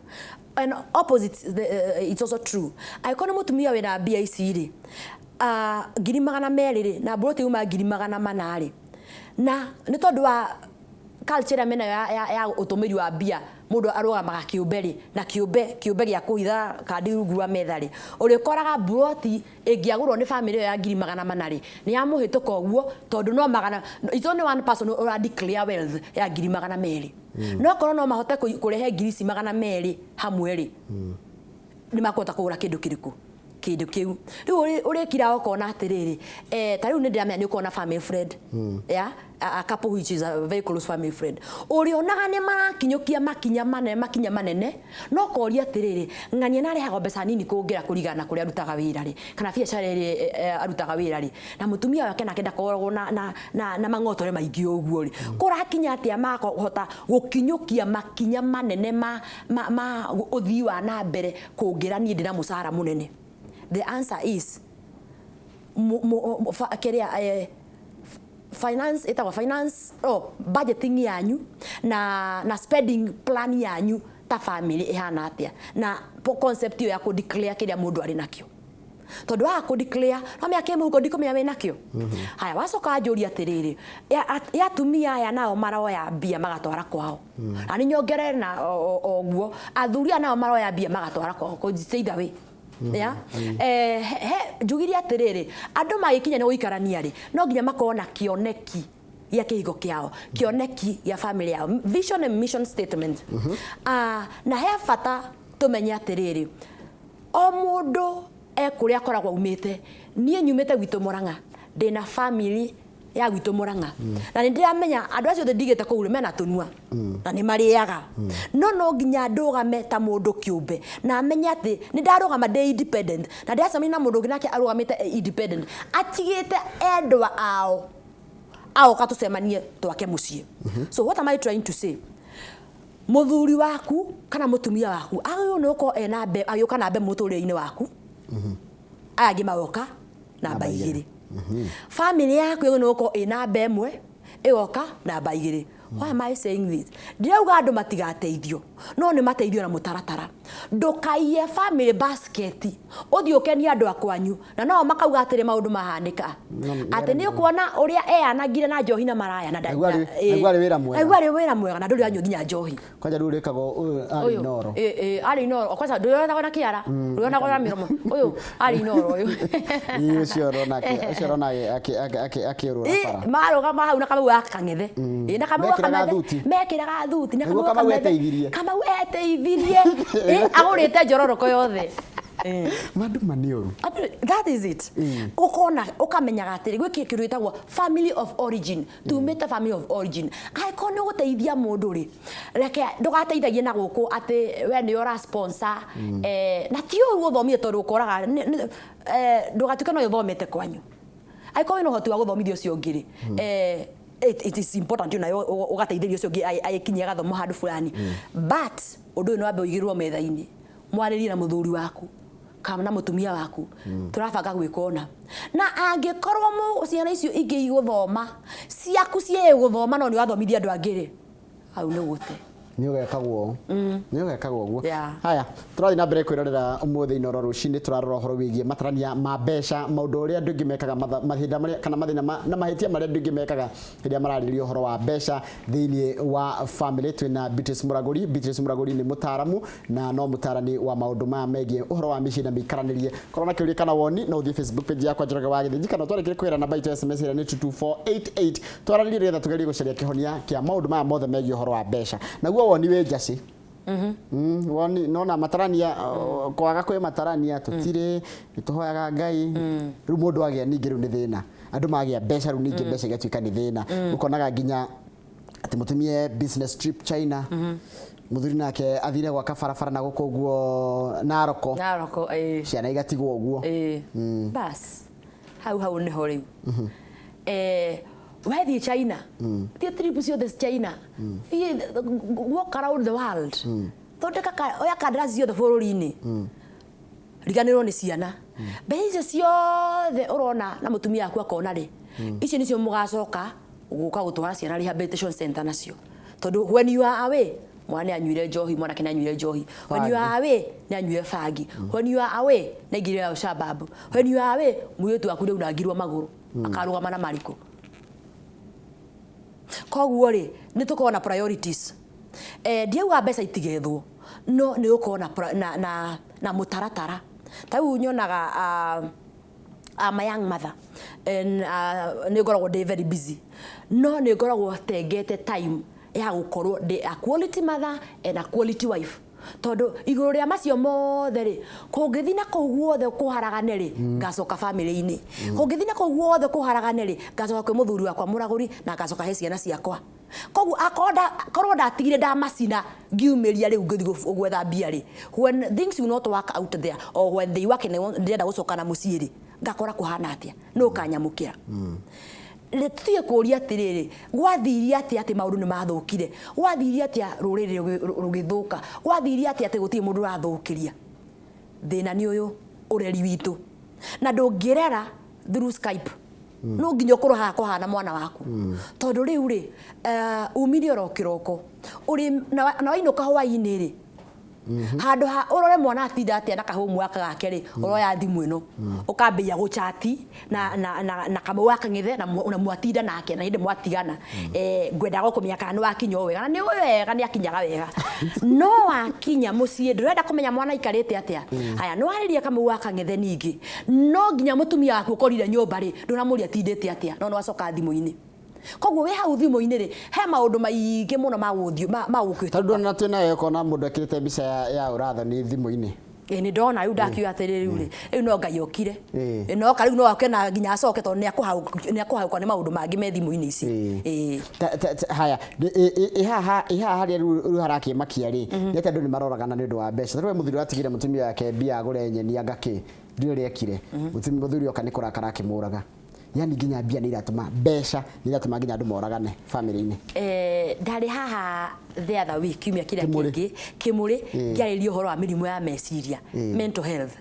and opposite it's also true aikona mutumia wena BIC ri 200 ri na broti uma 200 ri na ni tondu wa culture mena ya utumiri wa bia mundu arugamaga kiumberi na kiumbe gya kuhitha kandi rungu rwa metha ri uri koraga broti ingiagurwo ni family ya 400 ri ni amuhituka uguo tondu no magana it's only one person or declare wealth ya 200 no korwo no mahote kurehe 200 hamwe ri ni makota kugura kindu kiriku kindu kiu riu uri kira ukona atiriri ta riu ni ndiramenya ni ukona family friend ya a couple which is a very close family friend uri onaga ni marakinyukia makinya manene no koria atiriri ng'ania nari hago mbeca nini kungira kurigana kuria arutaga wira ri kana biacara ri arutaga wira ri na mutumia wake nakenda korwo na mang'otore maingi uguo ri kurakinya atia makohota gukinyukia makinya manene ma uthii wa na mbere kungira ni ndina musara munene. The answer is budgeting yanyu na spending plan yanyu ta family ihana atia na concept ya ku declare kiria mundu ari nakio tondu wa ku declare no me akemu ko ndikomenya we nakio haya wacoka njuri atiriri ya tumia aya nao maroya mbia magatwara kwao ani nyongerere na oguo athuri nao maroya mbia magatwara kwao ko stay away ya njugiri atiriri andu magikinya ni guikarania ri no nginya makona kioneki ya kihigo kiao kioneki ya family yao vision and mission statement na he fata tumenye atiriri o mundu kuria akoragwo umite nie nyumite gwitu Murang'a ndina family ya gwitu Murang'a na ndiramenya andu acio ndigite kugure mena tunua na ni mariaga no nginya ndugame ta mundu kiumbe na amenya ati ni ndarugama ndi independent na ndiacamina na mundu nginake arugamite independent atigite endwa ao katusemanie twake mucie. So what am I trying to say? Muthuri waku kana mutumia waku ayo noko ena be ayo kana be muturire-ini waku agi mawoka na baigiri family yako yo noko ina be mwe igoka na baigiri. Why am I saying this? Ndiauga andu matigateithio no ni mateithio na mutaratara ndukaiye family basket uthi ukenia andu akwanyu na no makauga atire maundu mahanika ati ni kuona uria anagire na njohi na maraya na agwari wira mwega na nduri anyu nginya njohi kwanja rurikago ari noro ari noro kwanja nduri na kiara nduri na miromo uyu ari noro uyu iyo ciorona akirura para maroga mahau na kama akang'ethe na kama mekiraga thuti na kama weteithirie agurite njororoko yothe mandu manioru. That is it. Ukona ukamenyaga atiri gwiki kindu itagwo family of origin. Tumite family of origin. Aikone guteithia mundu ri. Reke ndugateithagie na guku ati we ni ora sponsor na ti uyu uthomie tondu ukoraga ndugatuke no uthomete kwanyu. Aikone no hotu wa guthomithio cio ngiri. It is important you know ugateithĩrio cio aikinyia gathomo handu fulani but undu no ambe uigirwo metha-ini mwarĩrie na muthuri waku kana na mutumia waku turabanga gwikona na angikorwo ciana icio ingi iguthoma ciaku cie guthoma no ni wathomithia andu angiri au ni gute niugekagwo guo. Haya turathi na mbere kwirorera umuthi inoro rucini turarora horo wigie matarania ma mbeca maundu uria andu ngimekaga mahinda maria kana mathina na mahitia maria andu ngimekaga hiria mararirio horo wa mbeca thiini wa family twina Beatrice Muraguri ni mutaramu na no mutarani wa maundu ma megie uhoro wa mici na mikaranirie korona kiuria kana woni no uthie Facebook page yakwa Njoroge wa Githiji kana twarekire kwira namba itu SMS ira ni 22488 twararirie retha tugerie gucaria kihonia kia maundu ma mothe megie uhoro wa mbeca naguo woni we Jasi woni nona matarania kwaga kwe matarania tutire nituhoyaga Ngai ru mundu agia ningi ru ni thina andu magia mbeca ru ningi mbeca igatuika ni thina ukonaga nginya ati mutumie business trip China muthuri nake athire gwa kabarabara na gukuguo Naroko ciana igatigwo uguo bas hau ni hori wethi China the trip cio China walk around the world thondeka oya kandarasi ciothe bũrũri-inĩ riganĩrwo nĩ ciana mbeca icio ciothe ũrona na mũtumia waku akona rĩ icio nĩcio mũgacoka gũka gũtwara ciana rehabilitation center nacio tondũ when you are away mwana anyuire njohi mwanake nĩ anyuire njohi when you are away nĩ anyuire bangi when you are away nĩ aingĩrire shababu when you are away mũirĩtu waku rĩu ndangirwo magũrũ akarũgama na mariko koguo ri ni tukorwo na priorities ndiauga mbeca itigethwo no nĩ gũkorwo na mũtaratara ta rĩu nyonaga my young mother nĩ ngoragwo ndĩ very busy no nĩ ngoragwo tengete time ya gũkorwo ndĩ a quality mother and a quality wife tondu iguru ria macio mothe ri kungithii na kuu guothe kuharagane ri ngacoka family ini kungithii na kuu guothe kuharagane ri ngacoka kwi muthuri wakwa muraguri na ngacoka he ciana ciakwa kogu korwo ndatigire ndamacina ngiumiria riu ngithi gwetha mbia ri when things will not work out there or when they work ndenda gucoka na mucii ri ngakora kuhana atia no kanyamukira Letuye kuria atiriri gwathiria ati maundu ni mathukire gwathiria ati ruriri rugithuka gwathiria ati gutie mundu rathukiria thina ni uyu ureri witu na ndungirera through Skype no nginya ukorwo haha kuhana mwana waku tondu riu ri umiri oro kiroko uri na wainuka hwaini ri handu ha urore mwana atinda atia na kahomu gake ri uroya thimu ino ukambia guchati na kamwe waka ngithe na mwatinda nake na inde mwatigana ngwenda gukumenya kana ni wakinya wega na ni wega ni akinyaga wega no wakinya mucii ndurenda kumenya mwana ikarite atia haya no ariria kamwe waka ngithe ningi no nginya mutumia waku ukorire nyumba ri nduramuria tindite atia no wacoka thimu-ini koguo we hau thimu-ini ri he maundu maingi muno magukite tondu na twina yeko na mundu akirite mbica ya urathani thimu-ini ni ndona riu ndakiuga atiriri ri riu no Ngai okire no kariu no akena nginya acoke tondu ni akuhauka ni maundu mangi me thimu-ini ici haya iha haria riu harakimakia ri ni tondu ni maroragana ni undu wa mbeca tondu we muthuri watigire mutumia wake mbia agure nyeni agaki ndio riekire muthuri oka ni kurakara akimuraga yani nginya mbia ni iratuma mbeca ni iratuma nginya andu moragane family-ini ndari haha the other week kiumia kiria kingi kimuri ngiaririo horo wa mirimu ya meciria mental health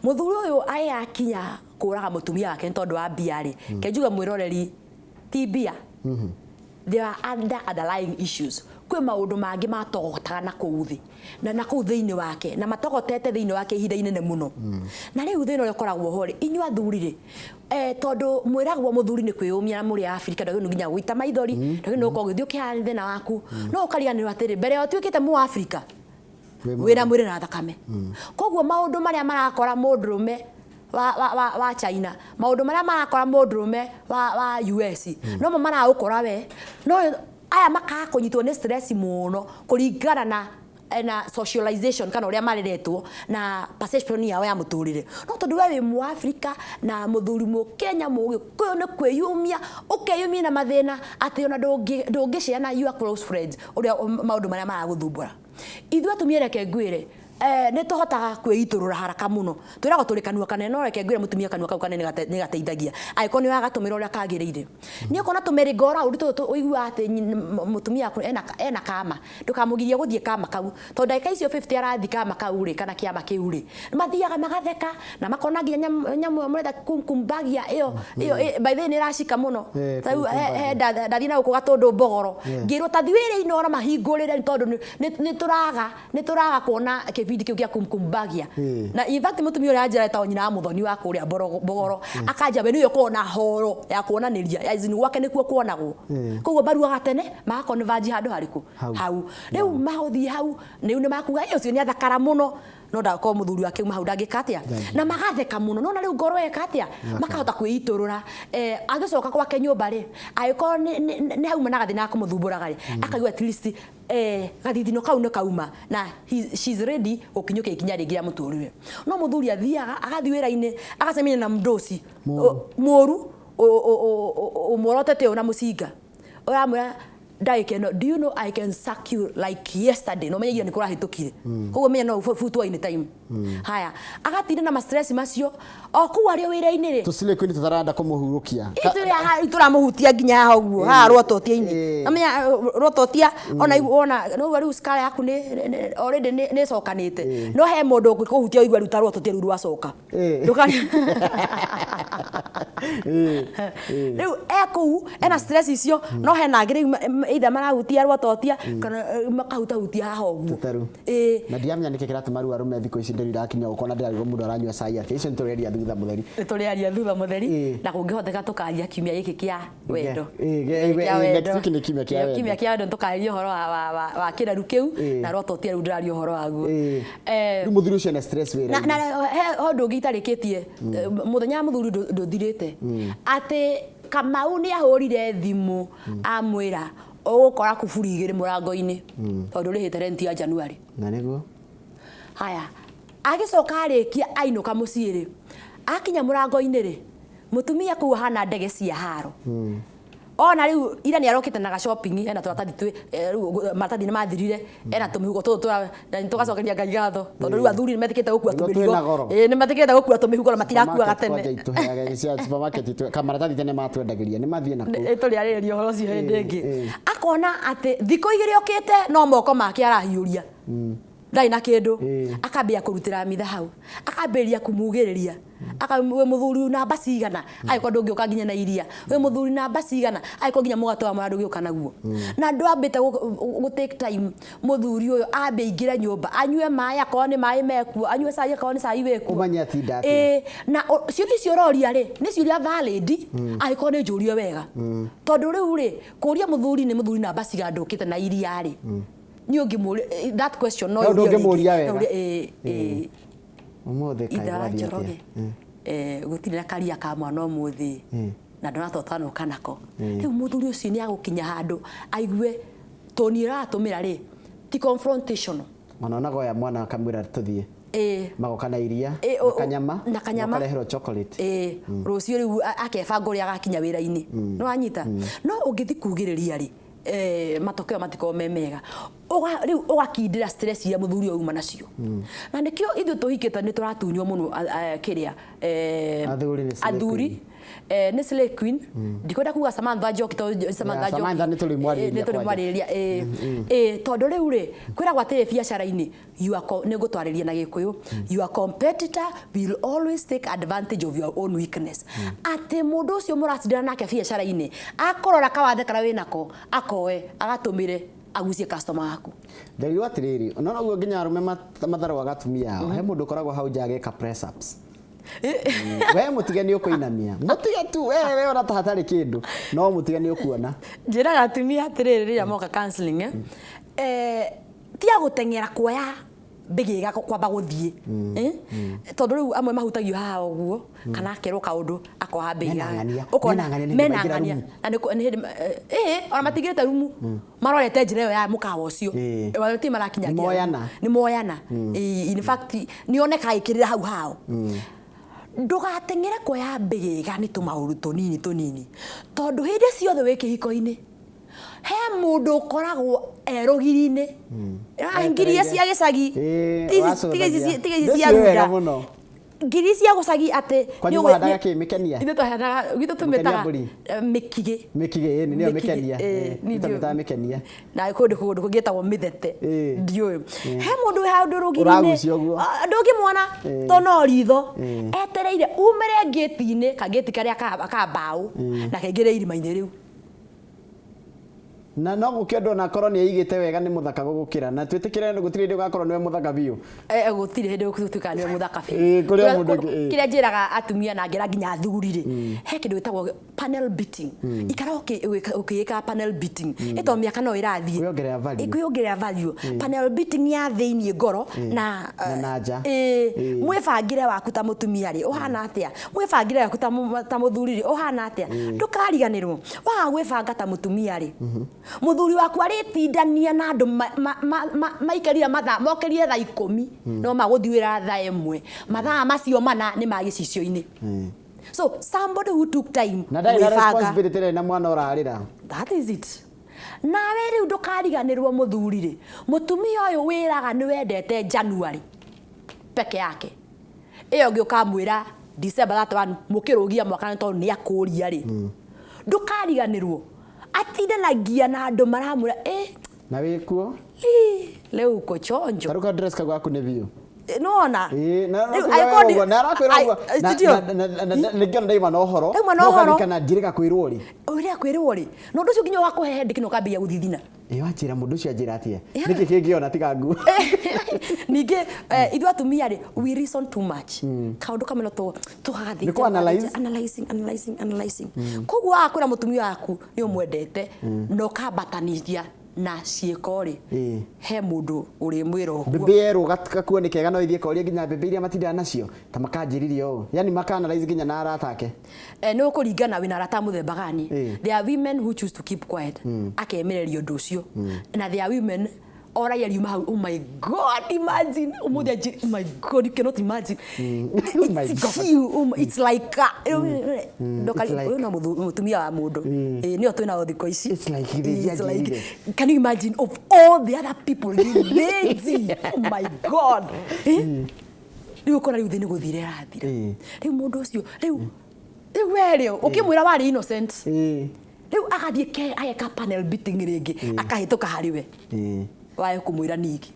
muthuri uyu ayakinya kuraga mutumia wake tondu wa mbia ri kenjuga mwiroreri ti mbia there are underlying issues kwe maundu mangi matogotaga na kuuthi na kuu thiini wake na matogotete thiini wake ihinda inene muno na riu thina uria koragwo hori inyua thurire tondu mwiragwo muthuri ni kwiyumia na muri Afrika ndagino nginya guita maithori ndagino uko githio kihani thina waku no ukariganirwa atiri mbere yo twikite mu Afrika wira mwire na thakame koguo maundu maria marakora mundurume wa China maundu maria marakora mundurume wa US no mara ukora we no aya maka kunyitwo ni stress muno kuringana na socialization kana uria mariretwo na perception yao ya muturire no tondu we mu Afrika na muthuri mu Kenya mu Gikuyu ni kwiyumia ukeyumia na mathina ati ona ndungiciana your close friends uria maundu maria maraguthumbura ithuĩ tumiereke ngwire ne tohotaga kwiiturura haraka muno twirago turi kanua kanene reke ngwire mutumia kanua kau kanene ni gateithagia aikoni wa gatumira uria kagiriire ni ukona tumerigora uri uigua ati mutumia aku ena kama ndukamugiria guthie kama kau to ndaika icio 50 arathi kama kau ri kana kiama kiu ri mathiaga magatheka na makona nginya nyamu murenda kumbagia iyo by the way ni rashika muno tau ndathi na uko gatundu mbogoro ngirwo tathiwire ino na mahingurire tondu ni turaga kuona video kiu gia kumbagia na in fact mutumia uria anjira ta nyina muthoni wa kuria mbogoro akanja we niyo kuona horo ya kuonaniria yaizini wake nikuo kuonagwo koguo baruaga tene makonvaji handu hariku hau riu mahothi hau niu ni makuga iyo cio ni athakara muno no ndako muthuri wake hau ndangikatia na magatheka muno no na riu ngoro ekatia makahota kwiiturura agicoka kwake nyumba ri aiko ni hau managathi na kumuthumburaga ri akaiwa at least gathithino kau no kauma na she's ready ukinyuke ikinya ringi ya muturire no muthuri athiaga agathi wira-ini agacemenya na mdosi moru umorotete ona mucinga uramwira ndaikeno do you know I can suck you like yesterday no menye ni kurahitukire koguo menya no futu in time haya agatinda na stress macio o ku ario wira-ini ri tusile kwini tutaranda kumuhurukia ituramuhutia nginya haguo ha rototia-ini amenya rototia ona no riu skala yaku ni already ni cokanite no he mundu kuhutia uigwa riu tarototia riu wacoka ndukani riu eku ena stress icio no he nagire either marahutia rwototia kana makahutahutia haha ũguo na ndiamenya nĩkĩ kĩratũma rĩu arũme thikũ ici ndĩrĩ irakinya gũkona ndĩragwo mũndũ aranyua cai atĩ icio nĩtũrĩaria thutha mũtheri nĩtũrĩaria thutha mũtheri na kũngĩhoteka tũkaria kiumia gĩkĩ kĩa wendo kiumia kĩa wendo tũkaria ũhoro wa kĩreru kĩu na rwototia rĩu ndĩraria ũhoro waguo rĩu mũthuri ũcio na stress wĩra na ũndũ ũngĩ itarĩkĩtie mũthenya wa mũthuri ndũthirĩte atĩ Kamau nĩ ahũrire thimũ amwĩra ũgũkora kuburi 2 mũrango-inĩ tondũ rĩhĩte renti ya January na nĩguo haya agĩcoka arĩkia ainũka mũciĩ rĩ akinya mũrango-inĩ rĩ mũtumia kũu hana ndege cia haro ona rĩu ira nĩ arokĩte na shopping ena tũratathi rĩu maratathi nĩ mathirire ena tũmĩhuko tũtũ tũgacokeria Ngai gatho tondũ rĩu athuri nĩ metikĩte gũkua tũmĩrigo nĩ metikĩte gũkua tũmĩhuko na matirakua gatene supermarket kamaratathi tene matwendagĩria nĩ mathiĩ na kũu tũrĩarĩrĩria ũhoro ũcio hĩndĩ ĩngĩ akona atĩ thikũ 2 okĩte no moko make arahiũria ndai na kĩndũ akambia kũrutĩra mitha hau akambĩrĩria kumugĩrĩria we mũthuri namba cigana agĩkorwo ndũngĩũka nginya na iria we mũthuri namba cigana agĩkorwo nginya mũgato wa mwana ndũngĩũka naguo na ndwambĩte gũ take time mũthuri ũyũ ambe ingĩre nyũmba anyue maĩ akorwo nĩ maĩ mekuo anyue cai akorwo nĩ cai wekuo ũmanye atinda atĩa na ciũria icio ũroria rĩ nĩ ciũria valid agĩkorwo nĩ njũrie wega tondũ rĩu rĩ kũria mũthuri nĩ mũthuri namba cigana ndũkĩte na iria rĩ that question no ndũngĩmũria wega ũmũthĩ kaigwathia gũtirĩ na karia ka mwana ũmũthĩ na ndonatotano kanako rĩu mũthuri ũcio nĩ agũkinya handũ aigue toni ĩratũmĩra rĩ ti confrontation mwana ya mwana akamwĩra tũthiĩ magoka na iria na kanyama makareherwo chocolate rũciũ rĩu akebanga ũrĩa agakinya wĩra-inĩ nĩ wanyita no ũngĩthi kugĩrĩria rĩ matokeo matiko mega rĩu ũgakindĩra stress iria mũthuri ũyũ uma nacio na nĩkĩo ithuĩ tũhikĩte nĩ tũratunywo mũno kĩrĩa athuri nĩ Slay Queen ndikwenda kuga Samantha Njoki Samantha nĩ tũrĩmwarĩrĩria tondũ rĩu rĩ kwĩragwo atĩrĩ biacara-inĩ nĩ ngũtwarĩria na Gĩkũyũ your competitor will always take advantage of your own weakness atĩ mũndũ ũcio mũracindana nake biacara-inĩ akorora kawathe kana wĩnako akoe agatũmĩre agucie customer waku ndĩrĩo atĩrĩrĩ no noguo nginya arũme matharwa gatumia he mũndũ ũkoragwo hau nja agĩka press ups we mũtige nĩ ũkũinamia mũtige tu we ona ta hatarĩ kĩndũ no mũtige nĩ ũkuona njĩraga atumia atĩrĩrĩ rĩrĩa moka counseling tia gũteng'era kuoya mbĩgĩga kwamba gũthiĩ tondũ rĩu amwe mahutagio haha ũguo kana akerwo kaũndũ akoha mbĩgĩga ũkona menangania na ona matigĩte rumu marorete njĩra ĩyo ya mũkawa ũcio ti marakinyagia nĩ moyana in fact nĩoneka agĩkĩrĩra hau hao ndũgateng'ere kuoya mbĩgĩga nĩ tũmaũndũ tũnini tondũ hĩndĩ ciothe wĩ kĩhiko-inĩ he mũndũ ũkoragwo erũgiri-inĩ ngiria cia gĩcagi tigĩci cia runda ngiri cia gũcagi atĩ nĩ ũhandaga kĩ mĩkenia ithuĩ tũhandaga gwitũ tũmĩtaga mĩkigĩ nĩyo mĩkenia tũmĩtaga mĩkenia na kũndũ kũngĩtagwo mĩthete ndiũĩ he mũndũ wĩ handũ rũgiri-inĩ ndũngĩmwona to no ritho etereire umĩre ngĩti-inĩ kangĩti karĩa ka mbaũ na kaingĩre irima-inĩ rĩu na no gũkĩndwo na korwo nĩ aigĩte wega nĩ mũthaka gũgũkĩra na twĩtĩkĩre gũtirĩ hĩndĩ ũgakorwo nĩwe mũthaka biũ gũtirĩ hĩndĩ ũgũtuĩka nĩwe mũthaka biũ kĩrĩa njĩraga atumia na ngĩra nginya athuri rĩ he kĩndũ gĩtagwo panel beating ikara ũkĩĩka panel beating ĩto mĩaka no ĩrathiĩ kwĩongerera value panel beating ya thĩiniĩ ngoro na nja mwĩbangĩre waku ta mũtumia rĩ ũhana atĩa mwĩbangĩre waku ta mũthuri rĩ ũhana atĩa ndũkariganĩrwo waga gwĩbanga ta mũtumia rĩ mũthuri waku arĩtindania na andũ maikarire mathaa mokerie thaa 10 no magũthiĩra thaa 1 mathaa macio mana nĩ magĩcicio-inĩ so somebody who took time na ndai na responsibility na mwana ũrarĩra that is it nawe rĩu ndũkariganĩrwo mũthuri rĩ mũtumia ũyũ wĩraga nĩ wendete January peke yake ĩyo ũngĩ ũkamwĩra December that one mũkĩrũgia mwaka tondũ nĩ akũria rĩ ndũkariganĩrwo atindanagia na andũ maramwĩra na wĩkuo rĩu uko chonjo taruka dress kagu gaku nĩ biũ nona na arakwira ugo ningio ndaima no horo no kana njirika kwirwo ri uria kwirwo ri no ndu cio nginya wakuhehe ndikino kambia guthithina wachira mundu cio ajira atie niki kingiona tiga ngu ningi ithu atumia ri we reason too much kaundu kameno tuhathi niko analyzing koguo akwira mutumia waku ni umwendete no kambatanithia na ciiko ri he mundu uri mwira uguo bebero gakakuo ni kega no ithie koria nginya bebe iria matindana nacio ta makanjiririe o yani makanalyze nginya na arata ake no kuringana wina arata muthemba gani there are women who choose to keep quiet akemereria undu ucio na there are women ora yari hau oh my god imagine oh my god you cannot imagine it's like no mutumia wa mundu ni twina othiko ici it's like can you imagine of all the other people lazy oh my god riu kona riu thini guthire rathire riu mundu ucio riu werio ukimwira wari innocent riu agathie ageka panel beating ringi akahituka hariwe wae kumwira niki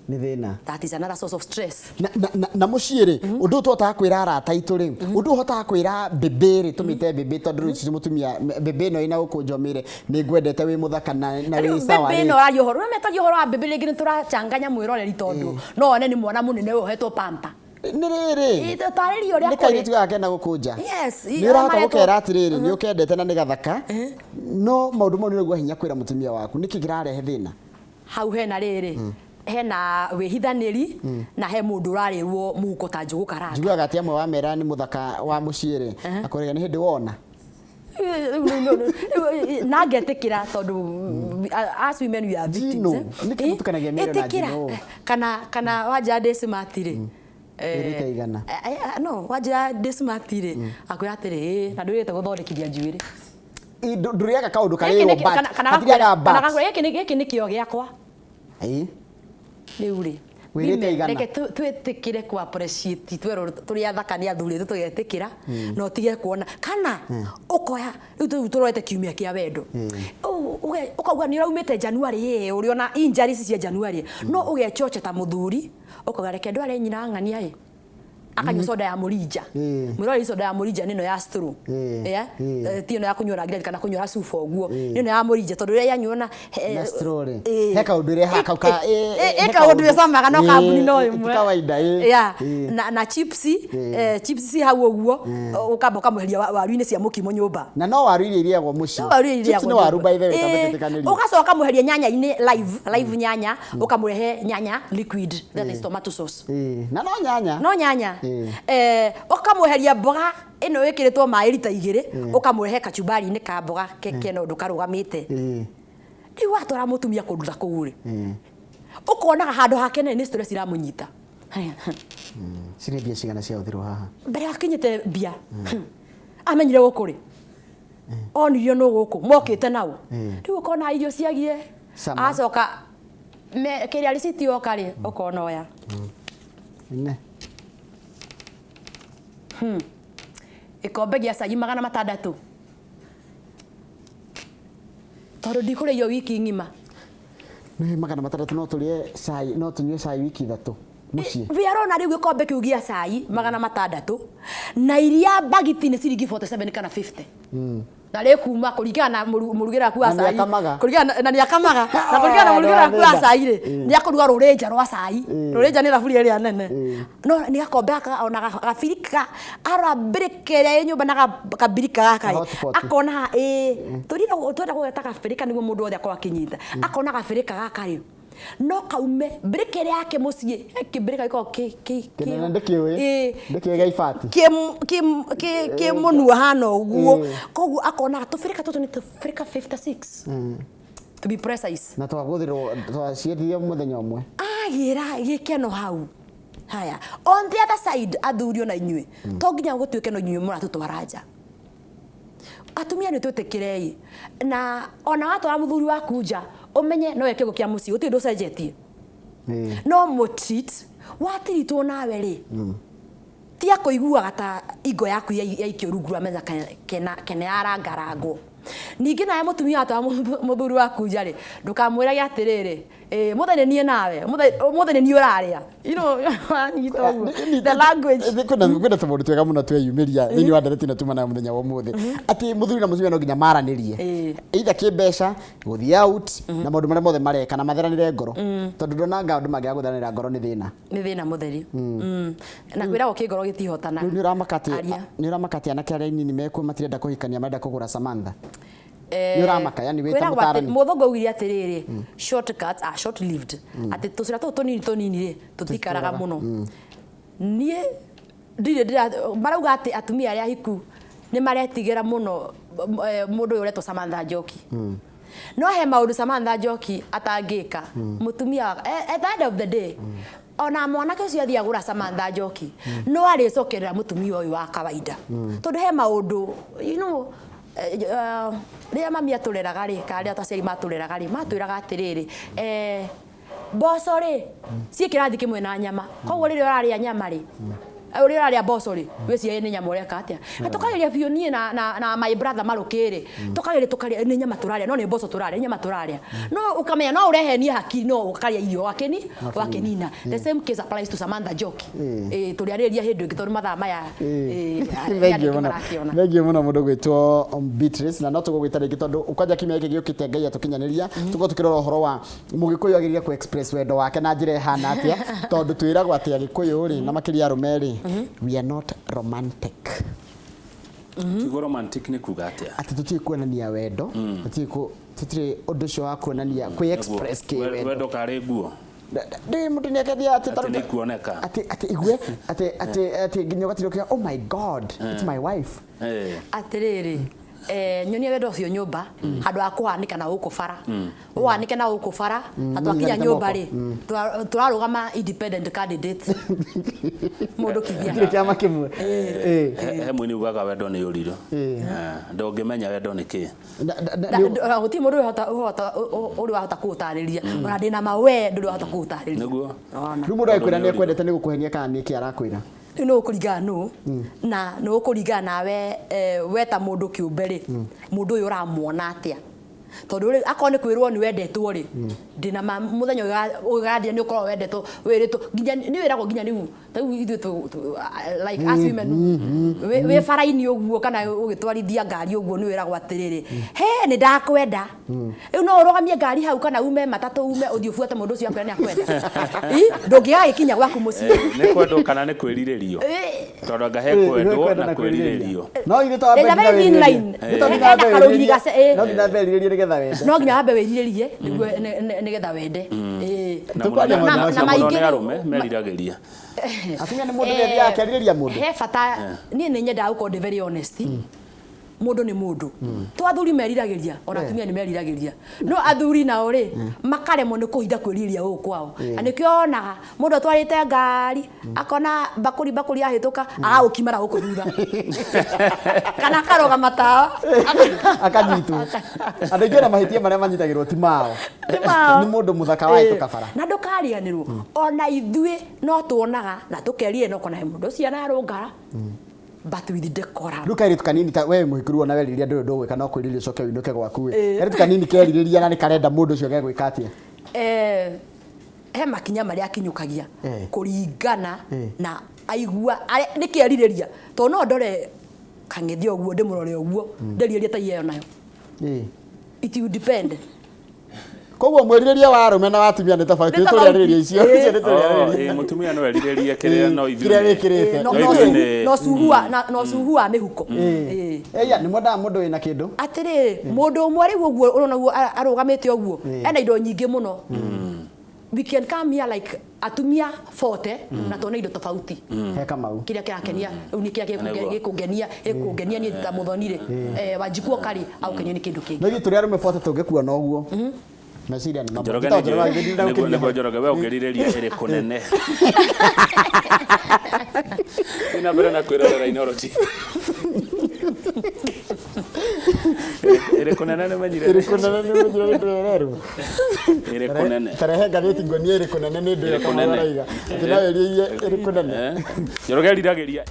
ni thina that is another source of stress na muciiri undu twota kwira arata itu ri undu hota kwira bebere tumite bebe tondu ci mutumia bebe no ina ukunjomire ni ngwendete wi muthaka na wi sawa bebe no ari horo metaji horo wa bebe ringi turachanganya mwiroreri tondu no one ni mwana munene uhetwo pampa ni riri ito tarĩrio rĩa kuri nikaire gake na gukunja yes ni urahota gukera atiriri ni ukendete na ni gathaka no maundu mau ni gwa hinya kwira mutumia waku niki kirarehe thina hau hena riri hena wihithaniri na he mundu rarirwo muko ta njugu karanga njiguaga ati amwe wa mera ni muthaka wa muciiri akorega ni hindi wona na getekira tondu as women we are victims nikimutukanagia mera na njino kana wanja desmatire igana no wanja desmatire akwira atiri na ndurite guthondekithia njuiri nduriaga kaundu karirwo bat atiriaga bat kana giki ni kio giakwa riu ri wirite igana reke twetikire ku appreciate twero turi athaka ni athuri tugetikira no tige kuona kana ukoya riu turorete kiumia kia wendo ukauga ni raumite January uri ona injuries cia January no ugechoche ta muthuri ukoga reke ndware nyina ng'ania akanywa soda ya murinja mwirori soda ya murinja nino ya stru tio na kunywa ngira kana kunywa sufu oguo nino ya murinja tondu ria yanyona na stru ri heka undure hakauka eka undure samaga no kambuni no imwe kawaida na chipsi chipsi hau oguo ukamba kamuheria waru-ini cia mukimo nyumba na no waru iria iriagwo muci chips no waru by the way tabetekaniri ugacoka muheria nyanya ini live nyanya ukamurehe nyanya liquid that is tomato sauce na no nyanya ukamuheria mboga ino wikiritwo mai lita 2 ukamurehe kachumbari ni ka mboga keke no ndukarugamite riu watora mutumia kunduta kuguri ukonaga handu hake ni stress iramunyita cire bia cigana cia uthirwo haha mbere akinyite bia amenyire gukuri onirio no guku mokite nao riu ukona irio ciagie acoka kiria risiti okari ukona oya ne ikombe gia cai 600 tondu ndikuria wiki ngima ni 600 no turie cai no tunywe cai wiki 3 muci viarona riu ikombe kiu gia cai 600 na iria bagiti ni ciringi 47 kana 50 na le kuma kuringana murugira ku acai kuringana na ni akamaga na kuringana murugira ku acai ri ni akuruga rurenja rwa cai rurenja ni thaburi ria nene no ni akombe aka ona gabirika arambirikere nyumba na kabirika gaka akona turira twenda gugeta gabirika niguo mundu othe akwa kinyita akona gabirika gaka ri no kaume birikere yake mucie kibirika iko kene ndekiwe ndekiwe gaifati ke munua hano guo kogu akona tufirika tutu ni tufirika 56 to be precise na twaguthirwo twaciethia muthenya umwe agira gikeno hau haya on the other side athurio na inywe to nginya gutuike no inywe mura tutwaraja atumia ni twetekirei na ona watwara muthuri waku nja umenye no yeke gukia muci uti ndo cenjetie no mo treat watiritwo nawe ri tia kuiguaga ta igo yaku yaikio rungu rwa metha kena arangarangwo Ningi nawe mutumia ta muthuri waku njari ndukamwirage atiriri muthenya nie nawe muthenya nie uraria anyita guo the language kwina tumundu twega muno tweyumiria thini wa ndereti na tuma na muthenya wa muthi ati muthuri na mutumia no nginya maranirie either kimbeca guthii out na maundu maria mothe mareka na matheranire ngoro tondu ndonanga andu mangiaga gutharanira ngoro ni thina mutheri na kwiragwo kingoro gitihotana ni uramakati anake aria inini mekuo matirenda kuhikania marenda kugura Samantha ni uramaka yani wita mutarani muthongo ugiria atiriri shortcuts are short lived ati tucira tunini ri tutikaraga muno nie ndire marauga ati atumia aria hiku ni maretigera muno mundu uretwo Samantha Njoki no he maundu Samantha Njoki atangika mutumia at the end of the day ona mwanake ucio athia gura Samantha Njoki no ari cokerera mutumia uyu wa kawaida tondu he maundu ria mami atureraga ri ka ria taceri matureraga ri matwiraga atiriri mboco ri cie kirathi kimwe na nyama koguo riri uraria nyama ri uri uraria mboco ri wiciye ni nyama ureka atia tukageria biu nie na my brother marukiri tukageria ni nyama turaria no ni mboco turaria nyama turaria no ukamenya no urehenia hakiri no ukaria irio wakenina the same case applies to Samantha Njoki turiariria hindu ingi tondu mathaa maya thengio muno mundu gwitwo Beatrice na no tugugwita ringi tondu ukaja kimya giki giukite Ngai atukinyaniria tuko tukirora uhoro wa mugikuyu agiriria ku express wendo wake na njira ihana atia tondu twiragwo ati agikuyu ri na makiria rumeri we are not romantic. Kigo romantic ni kuga atia ati tutie kuonania wendo tutire undu cio wa kuonania ku express ke wendo kare guo ndi mutu ni akathia ati ati kuoneka ati igwe ati nginya gatirokia oh my god it's my wife atiriri nyonia wendo cio nyumba handu akuhanika na guku bara uhanike na guku bara atwakinya nyumba ri turarugama independent candidate mundu kithia ndire kiama kimwe he mwini ugaga wendo ni uriro ndongimenya wendo ni ki guti mundu uri wahota kuutariria ona ndina mawe nduri wahota kuutariria niguo mundu aikwira ni ekwendete ni gukuhenia kana ni ki arakwira no kuringana no na no kuringana nawe weta mundu kiumbe ri mundu uyu uramuona atia tondu ri akone kwirwo ni wendetwo ri ndina muthenya ugathia ni ukorwo wendetwo wiritwo nginya ni wiragwo nginya niu tau ithu like as women we faraini uguo kana ugitwarithia ngari uguo ni wiragwo atiriri he ni ndakwenda riu no urogamie ngari hau kana ume matatu ume uthio fuate mundu ucio akwenda ni akwenda ndungiaga ikinya gwaku mucii ni kwendo kana ni kwiriririo tondu ngahe kwendo na kwiriririo no ithu tawabe no nginya ambe wiriririe nigetha wende na maingi arume meriragiria atumia ni mundu ni yake aririria mundu he fata ni nyendaga gukorwo very honest mundu ni mundu to athuri meriragiria ona atumia ni meriragiria no athuri nao ri makaremwo ni kuhinda kwiriria guku kwao anikio onaga mundu atwarite ngari akona bakuri ahituka agukimara guku thutha kana karoga matawa akanyitwo andu na mahitia maria manyitagirwo ti mao ni mundu muthaka wa ituka bara na ndukarianirwo ona ithui no tuonaga na tukerie no kona mundu ciana arungara but with the decora ruka iritu kanini ta we muhikuru na weriria ndu ndugwika no kwiriria coke winuke gwaku iritu kanini keririria na ni karenda mundu ucio gegwika atia he makinya maria akinyukagia kuringana na aigua nikerireria to no ndore kangethio uguo ndimurore uguo nderiria ta iyeyo nayo it will depend koguo mwerireria wa arume na atumia ni tofauti turiariria icio mutumia no eriririe kiria no ithuĩ no suhua mihuko eya ni mwenda mundu wina kindu atiri mundu umwe riu uguo urona uguo arugamite uguo ena indo nyingi muno we can come here like atumia 40 na tona indo tofauti he kamau kiria kirakenia ni kiria gikungenia ni ta muthonire wajikuo kari au kenye ni kindu kingi no turi arume 40 tungikua no uguo meciria ni mambo niguo njoroge we ungirireria iri kunene ina mbere na kwirorera Inoro-TV iri kunene ni menyire iri kunene tarehe ngathĩti ngonia iri kunene ni ndu ya kamaraiga ndinawerie iri kunene njoroge riragĩria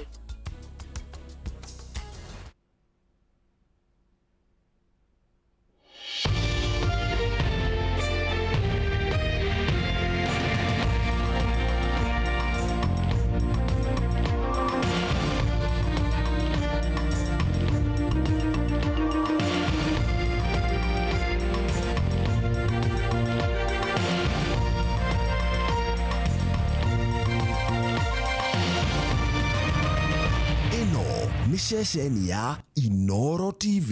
ceceni ya Inooro TV.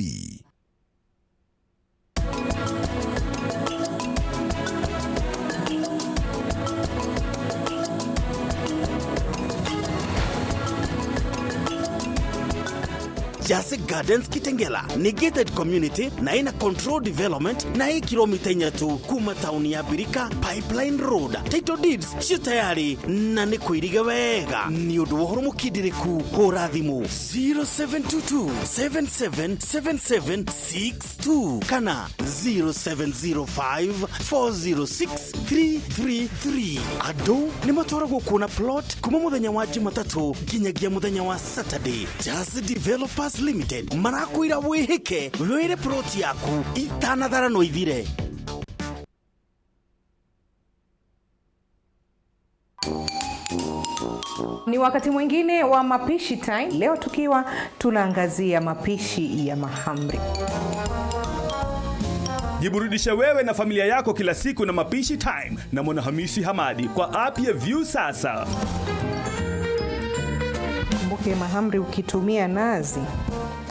Jase Gardens Kitengela ni gated community na ina control development na hii kilomita 4 tu kuma tauni ya Birika Pipeline Road. Title deeds cio tayari na ni kuiriga wega ni undu wohoro mukindiriku hura thimu 0722 777762 kana 0705 406 333. Ado ni matwaragwo kuona plot kuma muthenya wa Jumatatu nginyagia muthenya wa Saturday. Jase Developers Limited marakwira wihike wire plot yaku itanatharano ithire. Ni wakati mwingine wa mapishi time, leo tukiwa tunaangazia mapishi ya mahamri. Jiburudisha wewe na familia yako kila siku na mapishi time na Mwanahamisi Hamadi kwa app ya View sasa. Kumbuke mahamri ukitumia nazi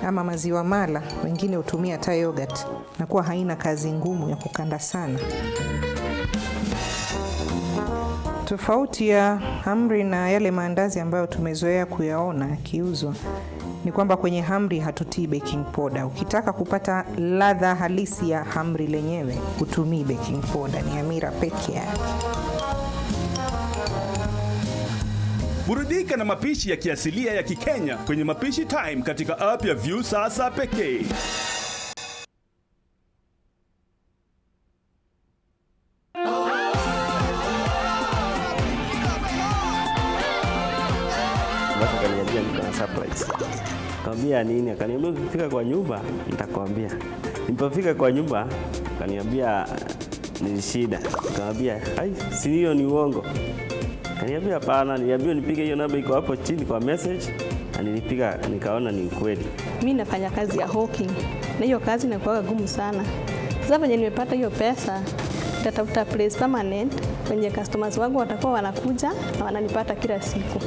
ama maziwa mala, wengine hutumia hata yogurt, na kuwa haina kazi ngumu ya kukanda sana. Tofauti ya hamri na yale maandazi ambayo tumezoea kuyaona yakiuzwa ni kwamba kwenye hamri hatutii baking powder. Ukitaka kupata ladha halisi ya hamri lenyewe, hutumii baking powder, ni hamira pekee yake. Burudika na mapishi ya kiasilia ya Kikenya kwenye mapishi time katika app ya View sasa pekee. Akaniambia niko na surprise. Nikamwambia nini? Akaniambia ukifika kwa nyumba nitakwambia. Nilipofika kwa nyumba akaniambia ni shida. Nikamwambia hai, si hiyo ni uongo. Akaniambia hapana, niambia nipige hiyo namba iko hapo chini kwa message. Nilipiga nikaona ni ukweli. Mimi nafanya kazi ya hawking. Na hiyo kazi inakuwa gumu sana. Sasa venye nimepata hiyo pesa, nitatafuta place permanent kwenye customers wangu watakuwa wanakuja na wananipata kila siku.